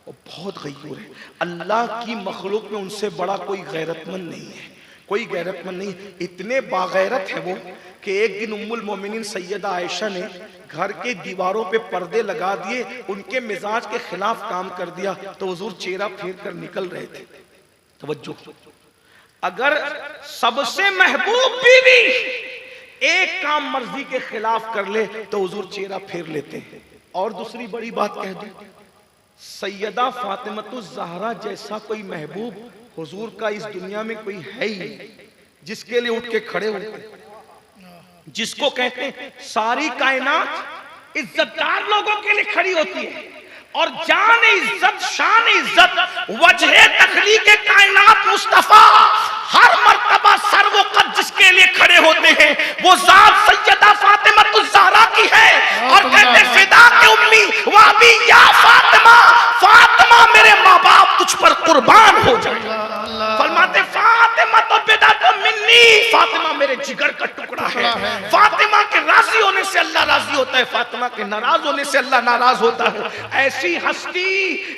वो बहुत गयूर है। अल्लाह की मखलूक में उनसे बड़ा कोई गैरतमंद नहीं है, कोई गैरतमंद नहीं। इतने बागैरत है वो कि एक दिन उम्मुल मोमिनीन सैयदा आयशा ने घर के दीवारों पे पर्दे लगा दिए, उनके मिजाज के खिलाफ काम कर दिया, तो हुजूर चेहरा फेर कर निकल रहे थे। तवज्जो, अगर सबसे महबूब बीवी एक काम मर्जी के खिलाफ कर ले तो हुजूर चेहरा फेर लेते हैं। और दूसरी बड़ी बात कह दूं, सैयदा फातिमतुज़ ज़हरा जैसा कोई महबूब हुजूर का इस दुनिया में कोई है ही नहीं, जिसके लिए उठ के खड़े होते, जिसको कहते हैं सारी कायनात इज्जतदार लोगों के लिए खड़ी होती है, और जान इज्जत शान इज्जत वजह तखलीक कायनात मुस्तफा हर मर्तबा सर्वकत जिसके लिए खड़े होते हैं वो जात सैयदा फातिमतुज़ ज़हरा की है। और कहते फिदा के उम्मी वाबी या फातिमा, फातिमा मेरे माँ बाप तुझ पर कुर्बान हो जाए। फरमाते फातिमा तो बिदा तो मिन्नी, फातिमा मेरे जिगर का टुकड़ा है। फातिमा के राजी होने से अल्लाह राजी होता है, फातिमा के नाराज होने से अल्लाह नाराज होता है। ऐसी हस्ती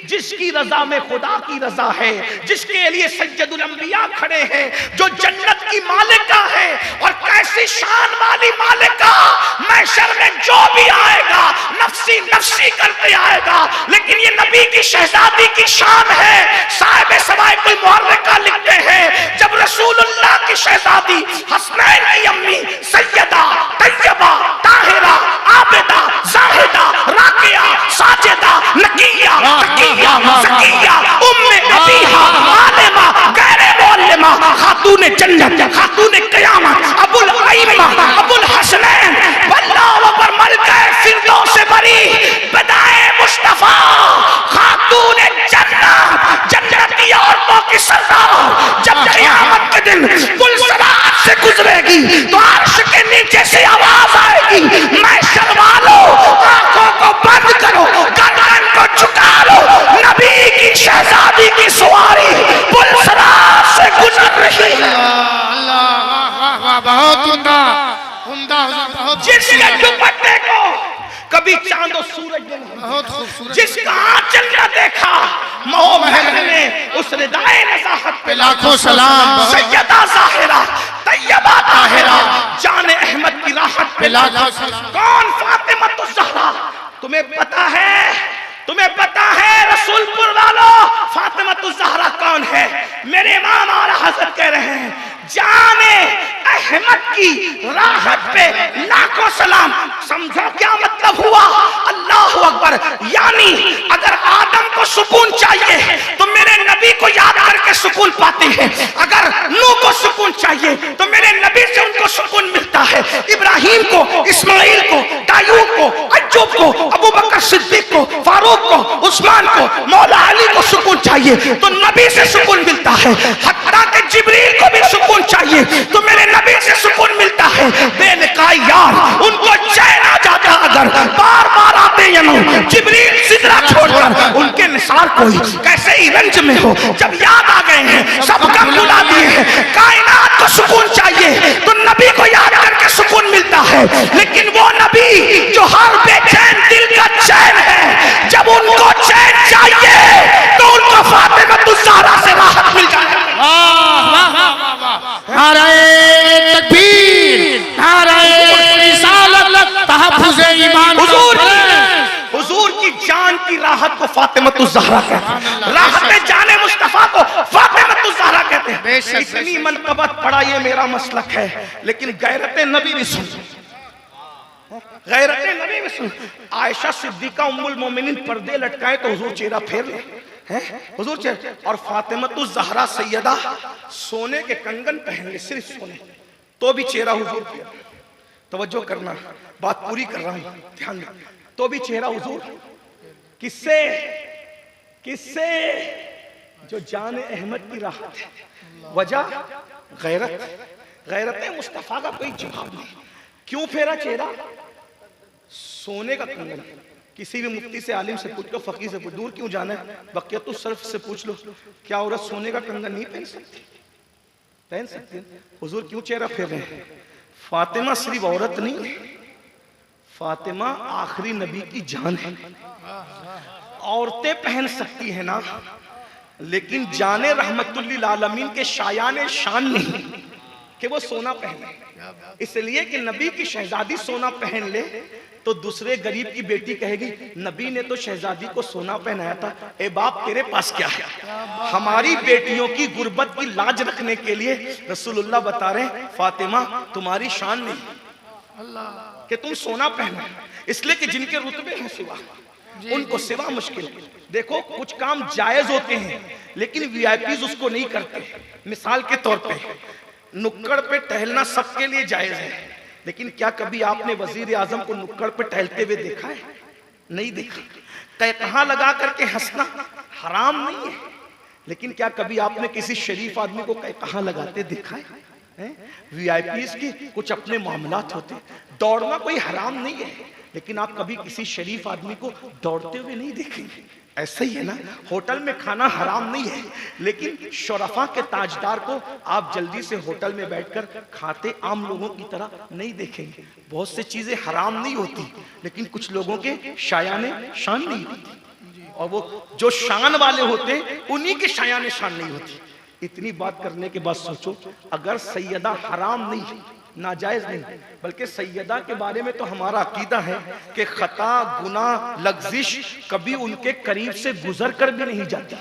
जिसकी रजा में खुदा की रजा है, जिसके लिए सैयदुल अंबिया खड़े हैं, जो जन्नत की मालिका है, और कैसी शान वाली मालिका, महशर में जो भी आएगा नफसी नफसी करते आएगा, लेकिन ये नबी की शहजादी की शान है। साहिब सवाइकुल मुहर्रिका लिखते हैं, जब रसूलुल्लाह की शहजादी हसनैन की अम्मी सैयदा तैयबा ताहिरा आबिदा जाहिदा राकिया साजिदा नकिया तकिया ज़किया उम्मे अबीहा आलिमा गैरे मुअल्लिमा खातून जन्नत खातून क़यामत अबुल अइम्मा अबुल हसनैन वल्लाहु अकबर मलके फिरदौस बरी बदाए मुस्तफा खातून जन्नत जन्नत की औरतों की सरदार। जब क़यामत के दिन पुलसरात से गुजरेगी तो अर्श के नीचे से आवाज आएगी, महशर वालों आंखों को बंद करो, गर्दन को झुका लो, नबी की शहजादी की सवारी पुलसरात से गुजर रही है। बहुत उम्दा उम्दा बहुत जिसके दुपट्टे को कभी चांद और सूरज ने बहुत खूबसूरत, जिसका आंचल न देखा मोहम्मद ने उस रिदाए नज़ाहत पे लाखों सलाम। सैयदा ज़ाहिरा तैयबा ताहिरा जाने अहमद की राहत पे लाखों सलाम। कौन फातिमतुज़ ज़हरा? तुम्हें पता है, तुम्हें पता है रसूलपुर वालों फातिमतुज़ ज़हरा कौन है? मेरे इमाम आला हज़रत कह रहे हैं, जाने अहमद की राहत पे लाखों सलाम। समझो क्या मतलब हुआ? अल्लाह अकबर। यानी अगर आदम को सुकून चाहिए तो मेरे नबी को याद करके सुकून पाते हैं, अगर नूह को सुकून चाहिए तो मेरे नबी से उनको सुकून मिलता है, इब्राहिम को, इस्माइल को, दाऊद को, अय्यूब को, अबू बकर सिद्दीक को, फारूक को, उस्मान को, मौला अली को सुकून चाहिए तो नबी से सुकून मिलता है। हत्ता के जिब्रील को भी सुकून चाहिए तो मेरे नबी से सुकून मिलता है। बेनकाई यार उनको चैन आ जाता अगर बार बार आते जिब्रील सिदरा छोड़कर उनके निसार कोई कैसे ही रंज में हो, जब याद आ गए हैं सबका बुला दिए हैं, कायनात को सुकून चाहिए तो नबी को याद करके सुकून मिलता है। लेकिन वो नबी जो हर बेचैन दिल का चैन है, जब उनको चैन चाहिए तो उनको फातिमतुज़ ज़हरा से राहत मिल जाए। नारे तकबीर, नारे रिसालत, तहफ़्फ़ुज़ ईमान। हुजूर की जान की राहत को फातिमतुज़ ज़हरा कहते हैं, राहत जाने मुस्तफा को फातिमतुज़ ज़हरा कहते हैं। इतनी मनक़बत पड़ा ये मेरा मसलक है, लेकिन गैरत नबी भी सुन, गैरत नबी भी सुन। आयशा सिद्दीक़ा उम्मुल मोमिनीन पर्दे लटकाए तो हुजूर चेहरा फेर ले हैं, हुजूर चेहरा, और फातिमतुज़ ज़हरा सैयदा सोने के कंगन पहन ले, सिर्फ सोने, तो भी चेहरा हुजूर फेर। तवज्जो करना, बात पूरी कर रहा हूं, ध्यान दे, तो भी चेहरा हुजूर। किससे? किससे? जो जान अहमद की राहत है, वजह गैरत, गैरत मुस्तफा का कोई जवाब नहीं। क्यों फेरा चेहरा? सोने का कंगन। किसी भी मुफ्ती से, आलिम से पूछ लो, फकीर से पूछ, दूर क्यों जाना है, बकियतुस सर्फ से पूछ लो, क्या औरत सोने का कंगन नहीं पहन सकती? पहन सकती है। हुजूर क्यों चेहरा फेर रहे हैं? फातिमा सिर्फ औरत नहीं है, फातिमा आखिरी नबी की जान है। औरतें पहन सकती है ना, लेकिन जाने रहमतुल लिल आलमीन के शायान शान नहीं कि वो सोना पहने। इसलिए कि नबी की शहजादी सोना पहन ले तो दूसरे गरीब की बेटी कहेगी नबी ने तो शहजादी को सोना पहनाया था, ए बाप तेरे पास क्या है? हमारी बेटियों की गुर्बत की लाज रखने के लिए रसूलुल्लाह बता रहे हैं फातिमा तुम्हारी शान नहीं कि तुम सोना पहना, इसलिए कि जिनके रुतबे हैं सिवा, उनको सिवा मुश्किल है। देखो कुछ काम जायज होते हैं लेकिन वीआईपीज उसको नहीं करते। मिसाल के तौर पे नुक्कड़ पे टहलना सबके लिए जायज है, लेकिन क्या कभी आपने वजीर आजम को नुक्कड़ पे टहलते हुए देखा है? नहीं देखा। कहाँ लगा करके हंसना हराम नहीं है, लेकिन क्या कभी आपने किसी शरीफ आदमी को कहाँ लगाते देखा है? वीआईपीज की कुछ अपने मामलात होते। दौड़ना कोई हराम नहीं है, लेकिन आप कभी किसी शरीफ आदमी को दौड़ते हुए नहीं देखेंगे। ऐसा ही है ना, होटल में खाना हराम नहीं है, लेकिन शोरफा के ताजदार को आप जल्दी से होटल में बैठकर खाते आम लोगों की तरह नहीं देखेंगे। बहुत से चीजें हराम नहीं होती, लेकिन कुछ लोगों के शायाने शान नहीं होती, और वो जो शान वाले होते उन्हीं के शायाने शान नहीं होती। इतनी बात करने के बाद सोचो, अगर सैयदा हराम नहीं, नाजायज नहीं, बल्कि सैयदा के बारे में तो हमारा अकीदा है कि खता गुनाह लग्जिश कभी उनके करीब से गुजर कर भी नहीं जाती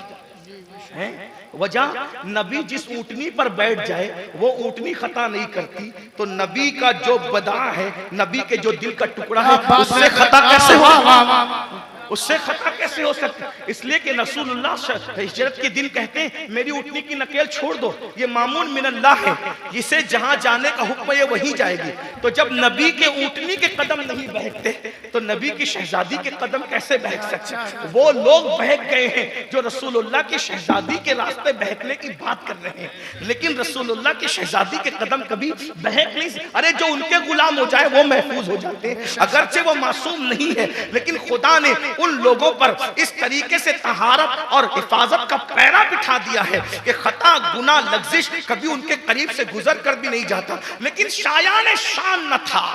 है। वजह नबी जिस ऊंटनी पर बैठ जाए वो ऊंटनी खता नहीं करती, तो नबी का जो बदा है, नबी के जो दिल का टुकड़ा है, उससे खता कैसे हो? उससे खता कैसे हो सकता? इसलिए कि रसूलुल्लाह हिजरत के दिन कहते हैं मेरी ऊँटनी की नकेल छोड़ दो, ये मामून मिनल्लाह है, इसे जहां जाने का हुक्म है वहीं जाएगी। तो जब नबी के ऊँटनी के कदम नहीं बहकते तो नबी की शहजादी के कदम कैसे बहक सकते? वो लोग बहक गए हैं जो रसूलुल्लाह की शहजादी के रास्ते बहकने की बात कर रहे हैं, लेकिन रसूलुल्लाह की शहजादी के कदम कभी बहक नहीं। अरे जो उनके गुलाम हो जाए वो महफूज हो जाते हैं, अगरचे वो मासूम नहीं है, लेकिन खुदा ने उन लोगों पर इस तरीके से तहारत और हिफाजत का पैरा बिठा दिया है कि खता गुनाह लग्जिश कभी उनके करीब से गुजर कर भी नहीं जाता। लेकिन शायान शान न था,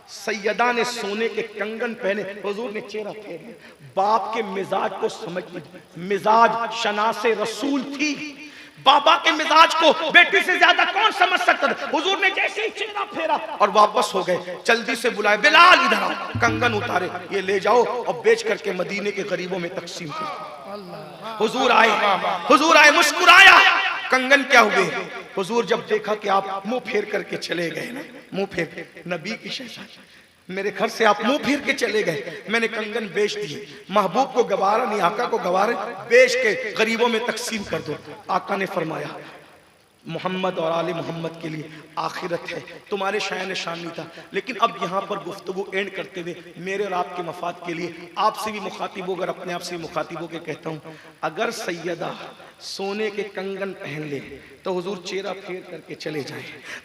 सैयदा ने सोने के कंगन पहने, हुजूर ने चेहरा फेरे। बाप के मिजाज को समझ, मिजाज शनासे रसूल थी, बाबा के मिजाज को बेटी से ज्यादा कौन समझ सकता था? हुजूर ने जैसे ही चेहरा फेरा और वापस हो गए, जल्दी से बुलाए बिलाल इधर आओ, कंगन उतारे, ये ले जाओ और बेच करके मदीने के गरीबों में तकसीम करो। हुजूर आए, मुस्कुराया, कंगन क्या हुए? हुजूर जब देखा कि आप मुंह फेर करके चले गए ना, मुंह फेर, नबी की शहजादी मेरे घर से आप मुंह फिर के चले गए, मैंने कंगन बेच दिए, महबूब को गवारा नहीं, आका को गवारा, बेच के गरीबों में तकसीम कर दो। आका ने फरमाया मोहम्मद और आले मोहम्मद के लिए आखिरत है, तुम्हारे शायन शान नहीं था। लेकिन अब यहाँ पर गुफ्तगू एंड करते हुए मेरे और आपके मफाद के लिए आपसे भी मुखातिब होकर अपने आप से मुखातिब होकर कहता हूँ, अगर सैयदा सोने के कंगन पहन ले तो हुजूर चेहरा फेर करके चले जाए।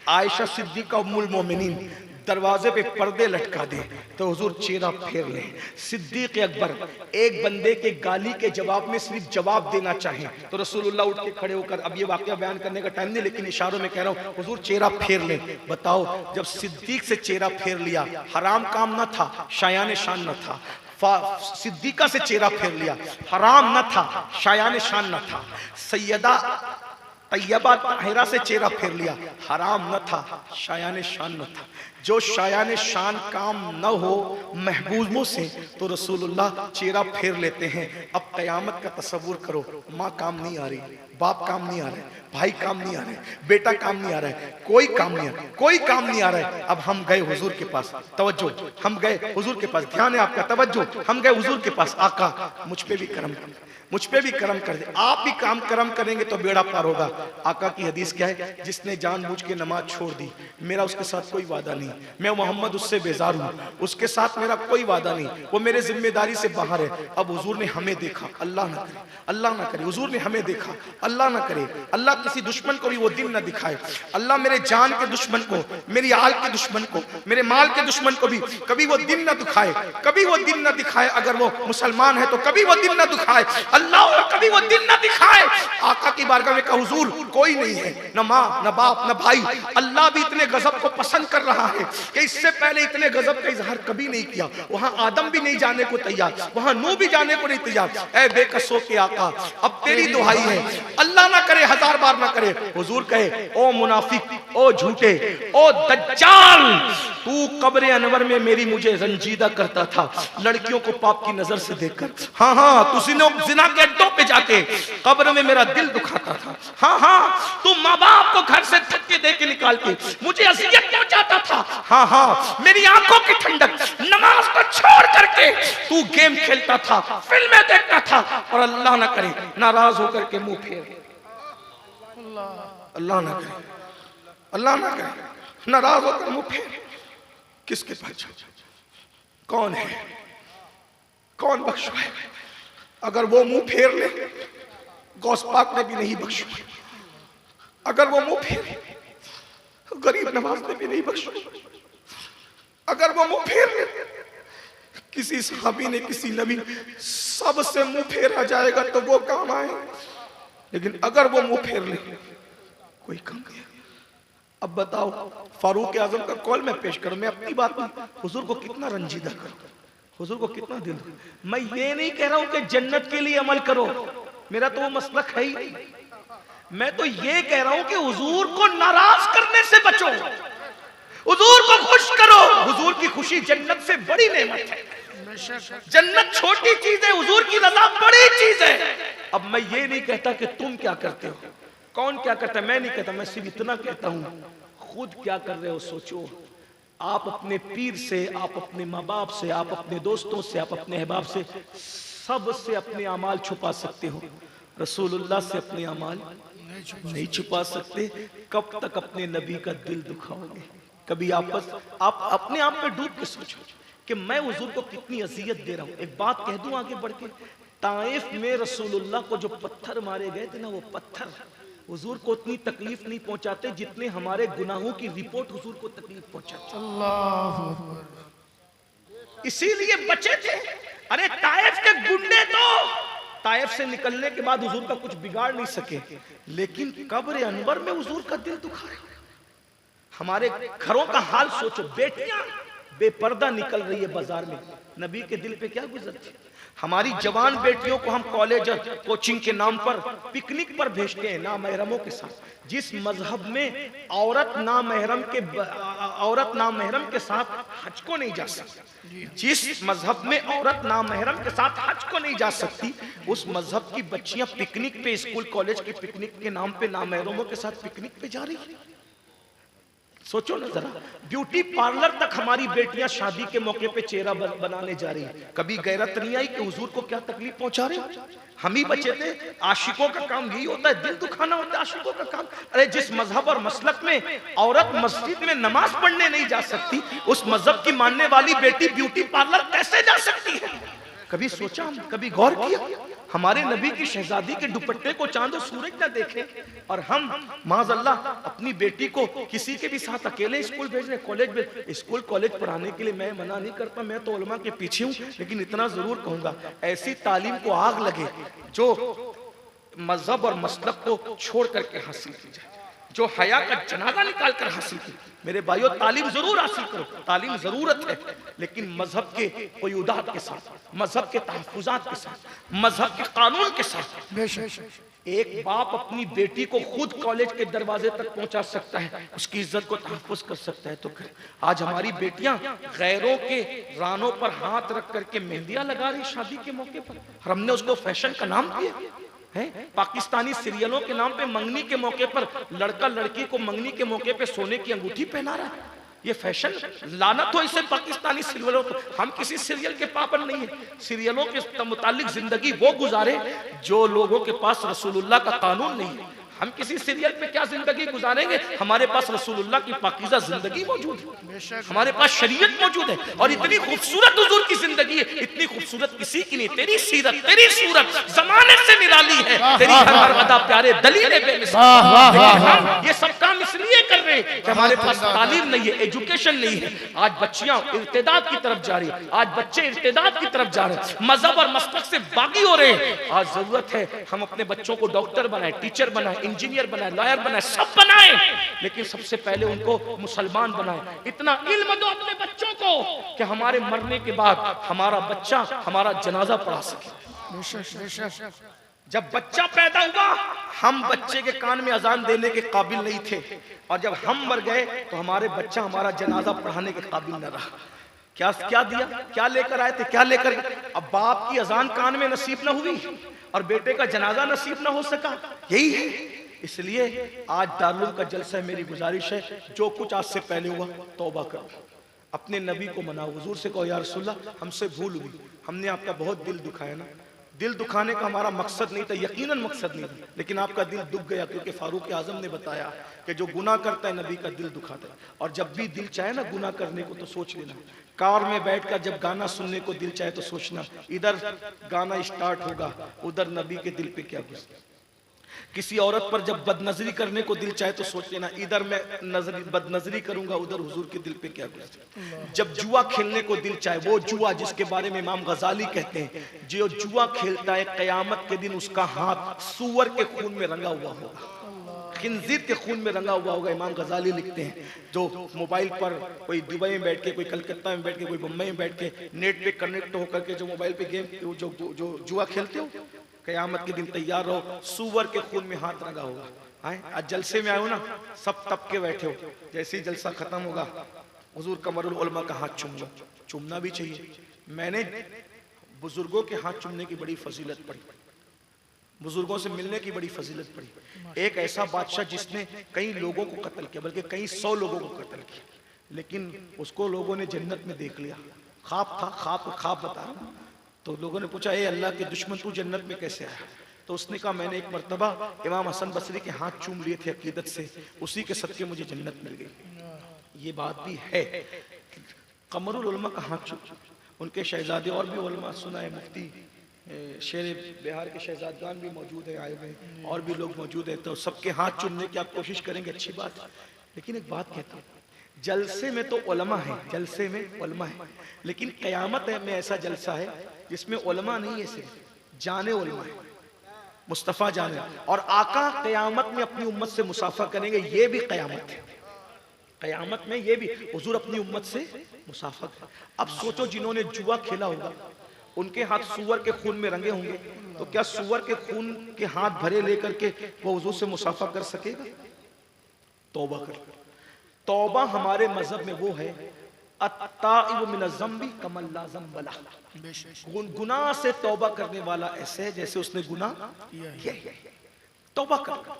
आयशा सिद्दीका उम्मुल मोमिनीन दरवाजे पे पर्दे लटका दे तो हुजूर चेहरा फेर ले। सिद्दीक अकबर एक बंदे के गाली के जवाब में सिर्फ जवाब देना चाहे तो रसूलुल्लाह उठ के खड़े होकर, अब ये वाकया बयान करने का टाइम नहीं लेकिन इशारों में कह रहा हूँ, हुजूर चेहरा फेर ले। बताओ जब सिद्दीक से चेहरा फेर लिया, हराम काम न था, शायान शान न था। सिद्दीका से चेहरा फेर लिया, हराम न था, शायान शान न था। सैयदा तैयबा ताहिरा से चेहरा फेर लिया, हराम न था, शायान शान न था। जो शायान शान काम न हो महबूबों से तो रसूलुल्लाह चेहरा फेर लेते हैं। अब कयामत का तसव्वुर करो, माँ काम नहीं आ रही, बाप काम नहीं आ रहे, भाई काम नहीं आ रहे, बेटा काम नहीं आ रहा है, कोई काम नहीं आ रहा, कोई काम नहीं आ रहा है। अब हम गए हुजूर के पास, तवज्जो, हम गए हुजूर के पास, ध्यान है आपका, तवज्जो, हम गए हुजूर के पास, आका मुझ पे भी करम, मुझ पे भी करम कर दे। आप भी काम करम करेंगे तो बेड़ा पार होगा। आका की हदीस क्या है, जिसने जानबूझ के नमाज छोड़ दी, मेरा उसके साथ कोई वादा नहीं, मैं मोहम्मद उससे बेजार हूँ, उसके साथ मेरा कोई वादा नहीं, वो मेरे जिम्मेदारी से बाहर है। अब हुजूर ने हमें देखा, अल्लाह ना करे, अल्लाह ना करे, हुजूर ने हमें देखा, अल्लाह ना करे, अल्लाह किसी दुश्मन को भी वो दिन ना दिखाए, अल्लाह मेरे जान के दुश्मन को, मेरी आल के दुश्मन को, मेरे माल के दुश्मन को भी कभी वो दिन ना दिखाए, कभी वो दिन ना दिखाए। अगर वो मुसलमान है तो कभी वो दिन ना दिखाए, अल्लाह कभी वो दिन ना दिखाए। आका की बारगाह में कहा, हुजूर कोई नहीं है, न माँ न बाप न भाई, अल्लाह भी इतने गजब को पसंद कर रहा है कि इससे पहले इतने गजब का इजहार कभी नहीं किया। वहां आदम भी नहीं जाने को तैयार, वहां नूह भी जाने को नहीं तैयार। ऐ बेकसों के आका, अब तेरी दुहाई है, अल्लाह ना करे, हजार बार ना करे। हुजूर कहे, ओ मुनाफिक, ओ झूठे, ओ दज्जाल, तू कब्र अनवर में मेरी मुझे रंजीदा करता था, लड़कियों को पाप की नजर से देखकर। हाँ हाँ, तू जिना के अड्डों पे जाके कब्र में मेरा दिल दुखाता था। हाँ हाँ, तू माँ बाप को घर से धक्के दे के निकाल के मुझे अज़ियत पहुंचाता था। हाँ हाँ, मेरी आंखों की ठंडक, नमाज को छोड़ करके तू गेम खेलता था, फिल्में देखता था, और अल्लाह ना करे नाराज होकर के मुंह फेर, अल्लाह ना करे, अल्लाह ना करे नाराज होकर मुंह फेर। किसके पास? कौन है, कौन बख्शा है? अगर वो मुंह फेर ले, गौस पाक ने भी नहीं बख्शा। अगर वो मुंह फेर, गरीब नवाज ने भी नहीं बख्शा। अगर वो मुंह फेर ले, किसी सहाबी ने, किसी नबी, सबसे मुंह फेरा जाएगा तो वो काम आए। लेकिन अगर वो मुंह फेर ले, कोई काम नहीं। अब बताओ, फारूक आजम का कौल मैं पेश करूं, मैं अपनी बात में हुजूर को कितना रंजीदा करूं, हुजूर को कितना दिल दूं। मैं ये नहीं कह रहा हूं कि जन्नत के लिए अमल करो, मेरा तो वो मसलक है ही नहीं। मैं तो ये कह रहा हूं कि हुजूर को नाराज करने से बचो, हुजूर को खुश करो। हुजूर की खुशी जन्नत से बड़ी नेमत है। जन्नत छोटी चीज है, हुजूर की रज़ा बड़ी चीज है। अब मैं ये नहीं कहता कि तुम क्या करते हो, कौन क्या करता है, मैं नहीं कहता, मैं सिर्फ इतना कहता हूं, खुद क्या कर रहे हो सोचो। आप अपने पीर से, आप अपने माँ बाप से, आप अपने दोस्तों से, आप अपने अहबाब से, सब से अपने अमाल छुपा सकते हो, रसूलुल्लाह से अपने अमाल नहीं छुपा सकते। कब तक अपने नबी का दिल दुखाओगे? कभी आप अपने आप पे डूब के सोचो कि मैं हुजूर को कितनी अजियत दे रहा हूं। एक बात कह दूं आगे बढ़ के, ताइफ में रसूलुल्लाह को जो पत्थर मारे गए थे ना, वो पत्थर हुजूर को उतनी तकलीफ नहीं पहुंचाते जितने हमारे गुनाहों की रिपोर्ट हुजूर को तकलीफ पहुंचाती। अल्लाह अकबर। इसीलिए बचे थे। अरे ताइफ के गुंडे तो ताइफ से निकलने के बाद हुजूर का कुछ बिगाड़ नहीं सके, लेकिन कब्र अनवर में हुजूर का दिल दुखा रहा। हमारे घरों का हाल सोचो, बेटियां बेपर्दा निकल रही है बाजार में, नबी के दिल पे क्या गुजरती। हमारी जवान बेटियों को हम कॉलेज और कोचिंग के नाम पर पिकनिक पर भेजते हैं नामहरमों के साथ। जिस मजहब में औरत नामहरम के साथ हज को नहीं जा सकती, जिस मजहब में औरत नामहरम के साथ हज को नहीं जा सकती, उस मजहब की बच्चियां पिकनिक पे, स्कूल कॉलेज के पिकनिक के नाम पे नामहरमों के साथ पिकनिक पे जा रही है। सोचो ना जरा, ब्यूटी पार्लर तक हमारी बेटियां शादी के मौके पे चेहरा बनाने जा रही है। कभी गैरत नहीं आई कि हुजूर को क्या तकलीफ पहुंचा रहे। हम ही बचे थे। आशिकों का काम यही होता है, दिल दुखाना होता है आशिकों का काम। अरे जिस मजहब और मसलक में औरत मस्जिद में नमाज पढ़ने नहीं जा सकती, उस मजहब की मानने वाली बेटी ब्यूटी पार्लर कैसे जा सकती है? कभी सोचा, कभी गौर किया? हमारे नबी की शहजादी के दुपट्टे को चांद और सूरज न देखे, और हम माज़अल्लाह अपनी बेटी को किसी के भी साथ अकेले स्कूल भेज रहे, कॉलेज में। स्कूल कॉलेज पढ़ाने के लिए मैं मना नहीं करता, मैं तो उलमा के पीछे हूँ, लेकिन इतना जरूर कहूंगा, ऐसी तालीम को आग लगे जो मजहब और मसलक को छोड़ करके हासिल की जाए, जो हया का जनाजा निकाल कर हासिल की। मेरे भाइयों, तालीम जरूर हासिल करो, तालीम जरूरत है, लेकिन मजहब के क़ुयूदात के साथ, मजहब के तहफ़्फ़ुज़ात के साथ, मजहब के कानून के साथ। एक बाप अपनी बेटी को खुद कॉलेज के दरवाजे तक पहुंचा सकता है, उसकी इज्जत को तहफ़्फ़ुज़ कर सकता है, तो कर। आज हमारी बेटियां गैरों के रानों पर हाथ रख करके मेहंदियां लगा रही शादी के मौके पर, और हमने उसको फैशन का नाम दिया है। पाकिस्तानी सीरियलों के नाम पे मंगनी के मौके पर लड़का लड़की को मंगनी के मौके पे सोने की अंगूठी पहना रहा है। ये फैशन लानत हो इसे पाकिस्तानी सीरियलों पर। हम किसी सीरियल के पाबंद नहीं है। सीरियलों के मुतालिक जिंदगी वो गुजारे जो लोगों के पास रसूलुल्लाह का कानून नहीं है। हम किसी सीरियल पे क्या जिंदगी गुजारेंगे? हमारे पास रसूलुल्लाह की पाकीज़ा जिंदगी मौजूद है, हमारे पास शरीयत मौजूद है, और इतनी खूबसूरत हुजूर की जिंदगी है, इतनी खूबसूरत किसी की नहीं। तेरी सीरत, तेरी सूरत जमाने से निराली है, तेरी हर अदा प्यारे दलील बेमिसाल। हम ये सब काम इसलिए कर रहे हैं कि हमारे पास तालीम नहीं है, एजुकेशन नहीं है। आज बच्चियां इर्तिदाद की तरफ जा रही है, आज बच्चे इर्तिदाद की तरफ जा रहे हैं, मजहब और मसलक से बागी हो रहे हैं। आज जरूरत है हम अपने बच्चों को डॉक्टर बनाए, टीचर बनाए, इंजीनियर बनाए, लॉयर बनाए, सब बनाए, लेकिन सबसे पहले उनको मुसलमान बनाए। इतना इल्म दो अपने बच्चों को कि हमारे मरने के बाद हमारा बच्चा हमारा जनाजा पढ़ा सके। जब बच्चा पैदा हुआ हम बच्चे के कान में अजान देने के काबिल नहीं थे, और जब हम मर गए तो हमारे बच्चा हमारा जनाजा पढ़ाने के काबिल न रहा। क्या क्या दिया, क्या लेकर आए थे, क्या लेकर? अब बाप की अजान कान में नसीब न हुई और बेटे का जनाजा नसीब न हो सका, यही है। इसलिए आज दारुल का जलसा है, मेरी गुजारिश है जो कुछ आज से पहले हुआ तौबा करो, अपने नबी को मनाओ, हुजूर से कहो या रसूलल्लाह हमसे भूल हुई, हमने आपका बहुत दिल दुखाया ना। दिल दुखाने का हमारा मकसद नहीं था, यकीनन मकसद नहीं था, लेकिन आपका दिल दुख गया क्योंकि फारूक आजम ने बताया कि जो गुनाह करता है नबी का दिल दुखाता है। और जब भी दिल चाहे ना गुनाह करने को तो सोच लेना, कार में बैठकर जब गाना सुनने को दिल चाहे तो सोचना इधर गाना स्टार्ट होगा, उधर नबी के दिल पे क्या गुजरे। किसी औरत पर जब बदनजरी करने को दिल चाहे तो सोच लेना इधर मैं बदनजरी करूंगा, उधर हुजूर के दिल पे क्या गुजरे। जब जुआ खेलने को दिल चाहे, वो जुआ जिसके बारे में इमाम गजाली कहते हैं, जो जुआ खेलता है क़यामत के दिन उसका हाथ सूअर के खून में रंगा हुआ होगा, खिंजीर के खून में रंगा हुआ होगा। इमाम गजाली लिखते हैं जो मोबाइल पर कोई दुबई में बैठ के, कोई कलकत्ता में बैठ के, कोई बम्बई में बैठ के नेट पे कनेक्ट होकर के जो मोबाइल पे गेम जो जुआ खेलते हो, कयामत के दिन तैयार रहो, सूअर के खून में हाथ रंगा होगा। आज जलसे में आए हो ना, सब तब के बैठे हो, जैसे ही जलसा खत्म होगा हुजूर कमरुल उलमा का हाथ चूम लो। चूमना भी चाहिए। मैंने बुजुर्गों के हाथ चूमने की बड़ी फजीलत पढ़ी, बुजुर्गों से मिलने की बड़ी फजीलत पढ़ी। एक ऐसा बादशाह जिसने कई लोगों को कत्ल किया, बल्कि कई 100 लोगों को कत्ल किया, लेकिन उसको लोगों ने जन्नत में देख लिया। ख्वाब था, ख्वाब बता। तो लोगों ने पूछा ए अल्लाह के दुश्मन तू जन्नत में कैसे आया? तो उसने कहा मैंने एक मर्तबा इमाम हसन बसरी के हाथ चूम लिए थे अकीदत से, उसी के सदके मुझे जन्नत मिल गई। ये बात भी है। कमरुल उलमा का हाथ चूम, उनके शहजादे और भी उलमा सुना है, मुफ्ती शेर बिहार के शहजादगान भी मौजूद है, आए हुए और भी लोग मौजूद है, तो सबके हाथ चूमने की आप कोशिश करेंगे, अच्छी बात है। लेकिन एक बात कहता हूँ, जलसे में तो उलमा है, जलसे में उलमा है, लेकिन क़यामत में ऐसा जलसा है जिसमें उलमा नहीं है, सिर्फ जाने उलमा है, मुस्तफ़ा जाने। और आका क़यामत में अपनी उम्मत से मुसाफा करेंगे, ये भी क़यामत है। क़यामत में ये भी हुजूर अपनी उम्मत से मुसाफा करें। अब सोचो जिन्होंने जुआ खेला होगा उनके हाथ सूअर के खून में रंगे होंगे, तो क्या सूअर के खून के हाथ भरे लेकर के वो हुजूर से मुसाफा कर सकेगा? तौबा कर। तौबा हमारे मजहब में वो है अत्ताइब मिन ज़म्बी कमन ला ज़म्ब लह। गुनाह से तौबा करने वाला ऐसे है जैसे उसने गुनाह किया है। तौबा कर।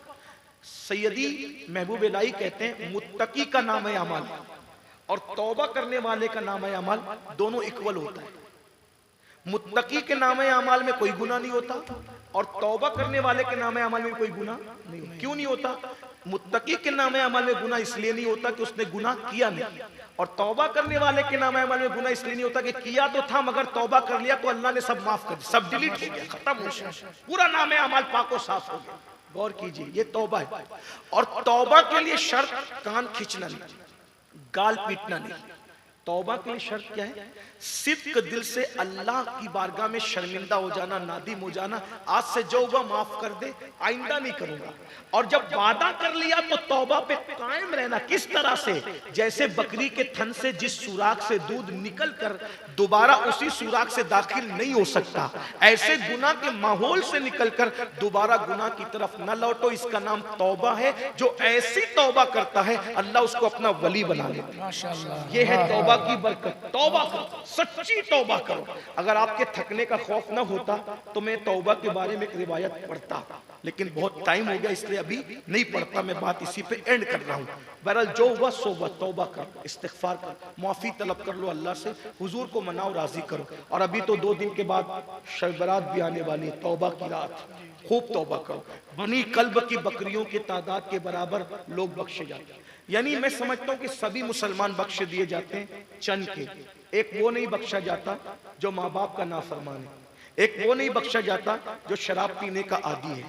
सैयदी महबूब इलाही कहते हैं मुत्तकी का नाम है अमल और तौबा करने वाले का नाम है अमल, दोनों इक्वल होता है। मुत्तकी के नाम अमाल में कोई गुनाह नहीं होता और तौबा करने वाले के नाम अमाल में कोई गुनाह नहीं होता। क्यों नहीं होता? मुत्तकी के नाम अमाल में गुनाह इसलिए नहीं होता कि उसने गुनाह किया नहीं, और तौबा करने वाले के नाम अमाल में गुनाह इसलिए नहीं होता कि किया तो था मगर तौबा कर लिया तो अल्लाह ने सब माफ कर दिया, सब डिलीट हो गया, खत्म हो गया, पूरा नाम अमाल पाक और साफ हो गया। गौर कीजिए, ये तौबा है। और तौबा के लिए शर्त कान खींचना नहीं, गाल पीटना नहीं। तौबा के लिए शर्त क्या है? सिद्क दिल से अल्लाह की बारगाह में शर्मिंदा हो जाना, नादिम हो जाना, आज से जो हुआ माफ कर दे, आइंदा नहीं करूंगा। और जब वादा कर लिया तो तौबा पे कायम रहना। किस तरह से? जैसे बकरी के थन से जिस सुराख से दूध निकल कर दोबारा उसी सुराख से दाखिल नहीं हो सकता, ऐसे गुनाह के माहौल से निकलकर दोबारा गुनाह की तरफ न लौटो। इसका नाम तौबा है। जो ऐसी तौबा करता है अल्लाह उसको अपना वली बना लेता है। ये है तौबा तौबा की बरकत, तौबा करो, सच्ची तौबा करो। अगर आपके थकने का खौफ ना होता तो मैं तौबा के बारे में एक रिवायत पढ़ता, लेकिन बहुत टाइम हो गया इसलिए अभी नहीं पढ़ता। मैं बात इसी पे एंड कर रहा हूँ। बहरहाल जो हुआ सो हुआ, तौबा करो, इस्तिग़फ़ार करो, माफ़ी तलब कर लो अल्लाह से, हुजूर को मनाओ, राज़ी करो। और अभी तो 2 दिन के बाद शब बरात भी आने वाली है, तौबा की रात, खूब तौबा करो। बनी कल्ब की बकरियों की तादाद के बराबर लोग बख्शे जाते हैं। यानी मैं समझता हूँ कि सभी मुसलमान बख्शे दिए जाते हैं, चंद के। एक वो नहीं बख्शा जाता जो माँ बाप का नाफरमान है, एक वो नहीं बख्शा जाता जो शराब पीने का आदी है,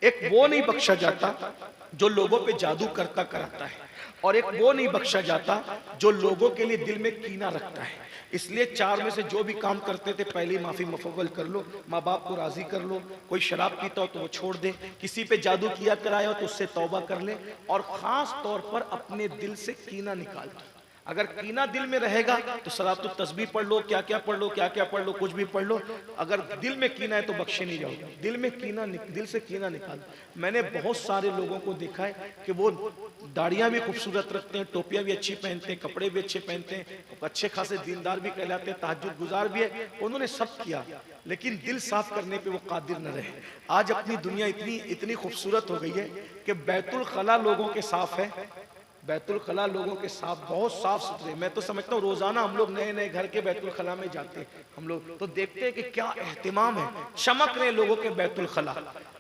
एक वो नहीं बख्शा जाता जो लोगों पे जादू करता कराता है, और एक वो नहीं बख्शा जाता जो लोगों के लिए दिल में कीना रखता है। इसलिए 4 में से जो भी काम करते थे पहले माफी मफवल कर लो, माँ बाप को राजी कर लो। कोई शराब पीता हो तो वो छोड़ दे, किसी पे जादू किया कराया हो तो उससे तौबा कर ले, और खास तौर पर अपने दिल से कीना निकाल दो। अगर कीना दिल में रहेगा तो सलातुत तस्बीह पढ़ लो, क्या क्या पढ़ लो, क्या क्या पढ़ लो, कुछ भी पढ़ लो, अगर दिल में कीना है तो बख्शे नहीं जाओगे। दिल में कीना, दिल से कीना निकाल। मैंने बहुत सारे लोगों को देखा है कि वो दाढ़ियां भी खूबसूरत रखते हैं, टोपियां भी अच्छी पहनते हैं, कपड़े भी अच्छे पहनते हैं, अच्छे खासे दीनदार भी कहलाते हैं, तहज्जुद गुजार भी है, उन्होंने सब किया, लेकिन दिल साफ करने पे वो कादिर न रहे। आज अपनी दुनिया इतनी खूबसूरत हो गई है कि बैतुल खला लोगों के साफ है, बैतुल खला लोगों के साफ, बहुत साफ सुथरे। मैं तो समझता हूँ रोजाना हम लोग नए नए घर के बैतुल खला में जाते हैं, हम लोग तो देखते हैं कि क्या एहतिमाम है, चमक रहे लोगों के बैतुल खला,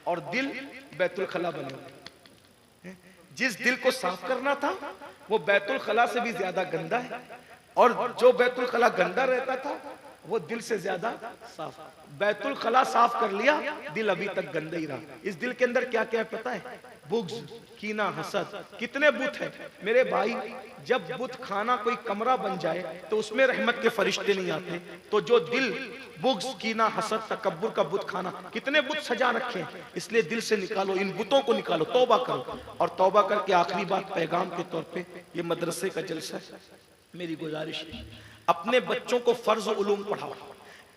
और दिल बैतुल खला बने हुए। जिस दिल को साफ करना था वो बैतुल खला से भी ज्यादा गंदा है, और जो बैतुल खला गंदा रहता था वो दिल से ज्यादा साफ। बैतुल खला साफ कर लिया, दिल अभी तक गंदा ही रहा। इस दिल के अंदर क्या क्या है पता है? बुग़्ज़, कीना, हसद, कितने बुत है मेरे भाई। जब बुत खाना कोई कमरा बन जाए तो उसमें रहमत के फरिश्ते नहीं आते, तो जो दिल बुग़्ज़, कीना, हसद, तकब्बुर का बुत खाना, कितने बुत सजा रखे हैं, इसलिए दिल से निकालो, इन बुतों को निकालो, तौबा करो। और तौबा करके आखिरी बात पैगाम के तौर पे, ये मदरसे का जलसा है, मेरी गुजारिश है अपने बच्चों को फर्ज उलूम पढ़ाओ।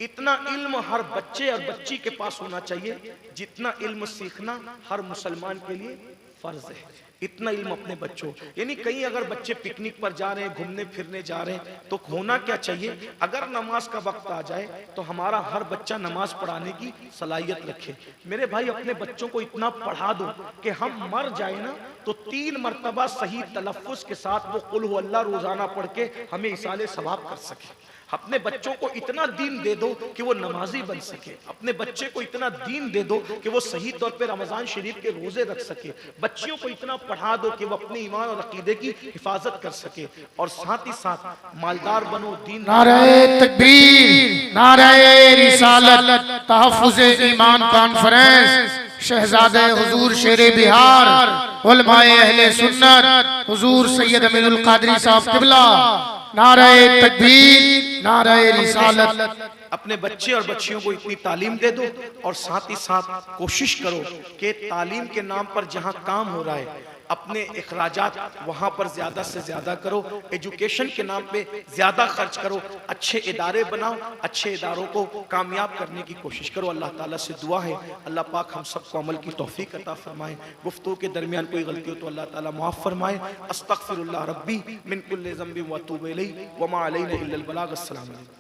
इतना इल्म हर बच्चे और बच्ची के पास होना चाहिए जितना इल्म सीखना हर मुसलमान के लिए फर्ज है। इतना इल्म अपने बच्चों, यानी कहीं अगर बच्चे पिकनिक पर जा रहे हैं, घूमने फिरने जा रहे हैं, तो होना क्या चाहिए, अगर नमाज का वक्त आ जाए तो हमारा हर बच्चा नमाज पढ़ाने की सलाहियत रखे। मेरे भाई अपने बच्चों को इतना पढ़ा दो कि हम मर जाए ना तो 3 मरतबा सही तलफ्फुज के साथ वो कुल हु अल्लाह रोजाना पढ़ के हमें इसाले सवाब कर सके। अपने बच्चों को इतना दीन दे दो कि वो नमाजी बन सके, अपने बच्चे को इतना दीन दे दो कि वो सही तौर पे रमजान शरीफ के रोजे रख सके, बच्चियों को इतना पढ़ा दो कि वो अपने ईमान और अकीदे की हिफाजत कर सके, और साथ ही साथ मालदार बनो, दीन। नारे तकबीर, नारे रिसालत, तहफ्फुज़े ईमान कॉन्फ्रेंस, शहजादे हुजूर शेरे बिहार, उलमाए अहले सुन्नत हुजूर सैयद अमीनुल कादरी साहब किबला, नारे तकबीर, नारे रिसालत। अपने बच्चे और बच्चियों को इतनी तालीम दे दो, और साथ ही साथ कोशिश करो कि तालीम के नाम पर जहां काम हो रहा है अपने इखराजात वहां पर ज्यादा से ज्यादा करो, एजुकेशन के नाम पे ज्यादा खर्च करो, अच्छे इदारे बनाओ, अच्छे इदारों को कामयाब करने की कोशिश करो। अल्लाह ताला से दुआ है अल्लाह पाक हम सबको अमल की तौफीक अता फरमाए। गुफ्तगू के दरमियान कोई गलती हो तो अल्लाह ताला माफ फरमाए। अस्तगफिरुल्लाह रब्बी मिन कुल्लि ज़ंबिन व अतूबु इलैहि व मा अलैना इल्लल बलाग। अस्सलाम वालेकुम।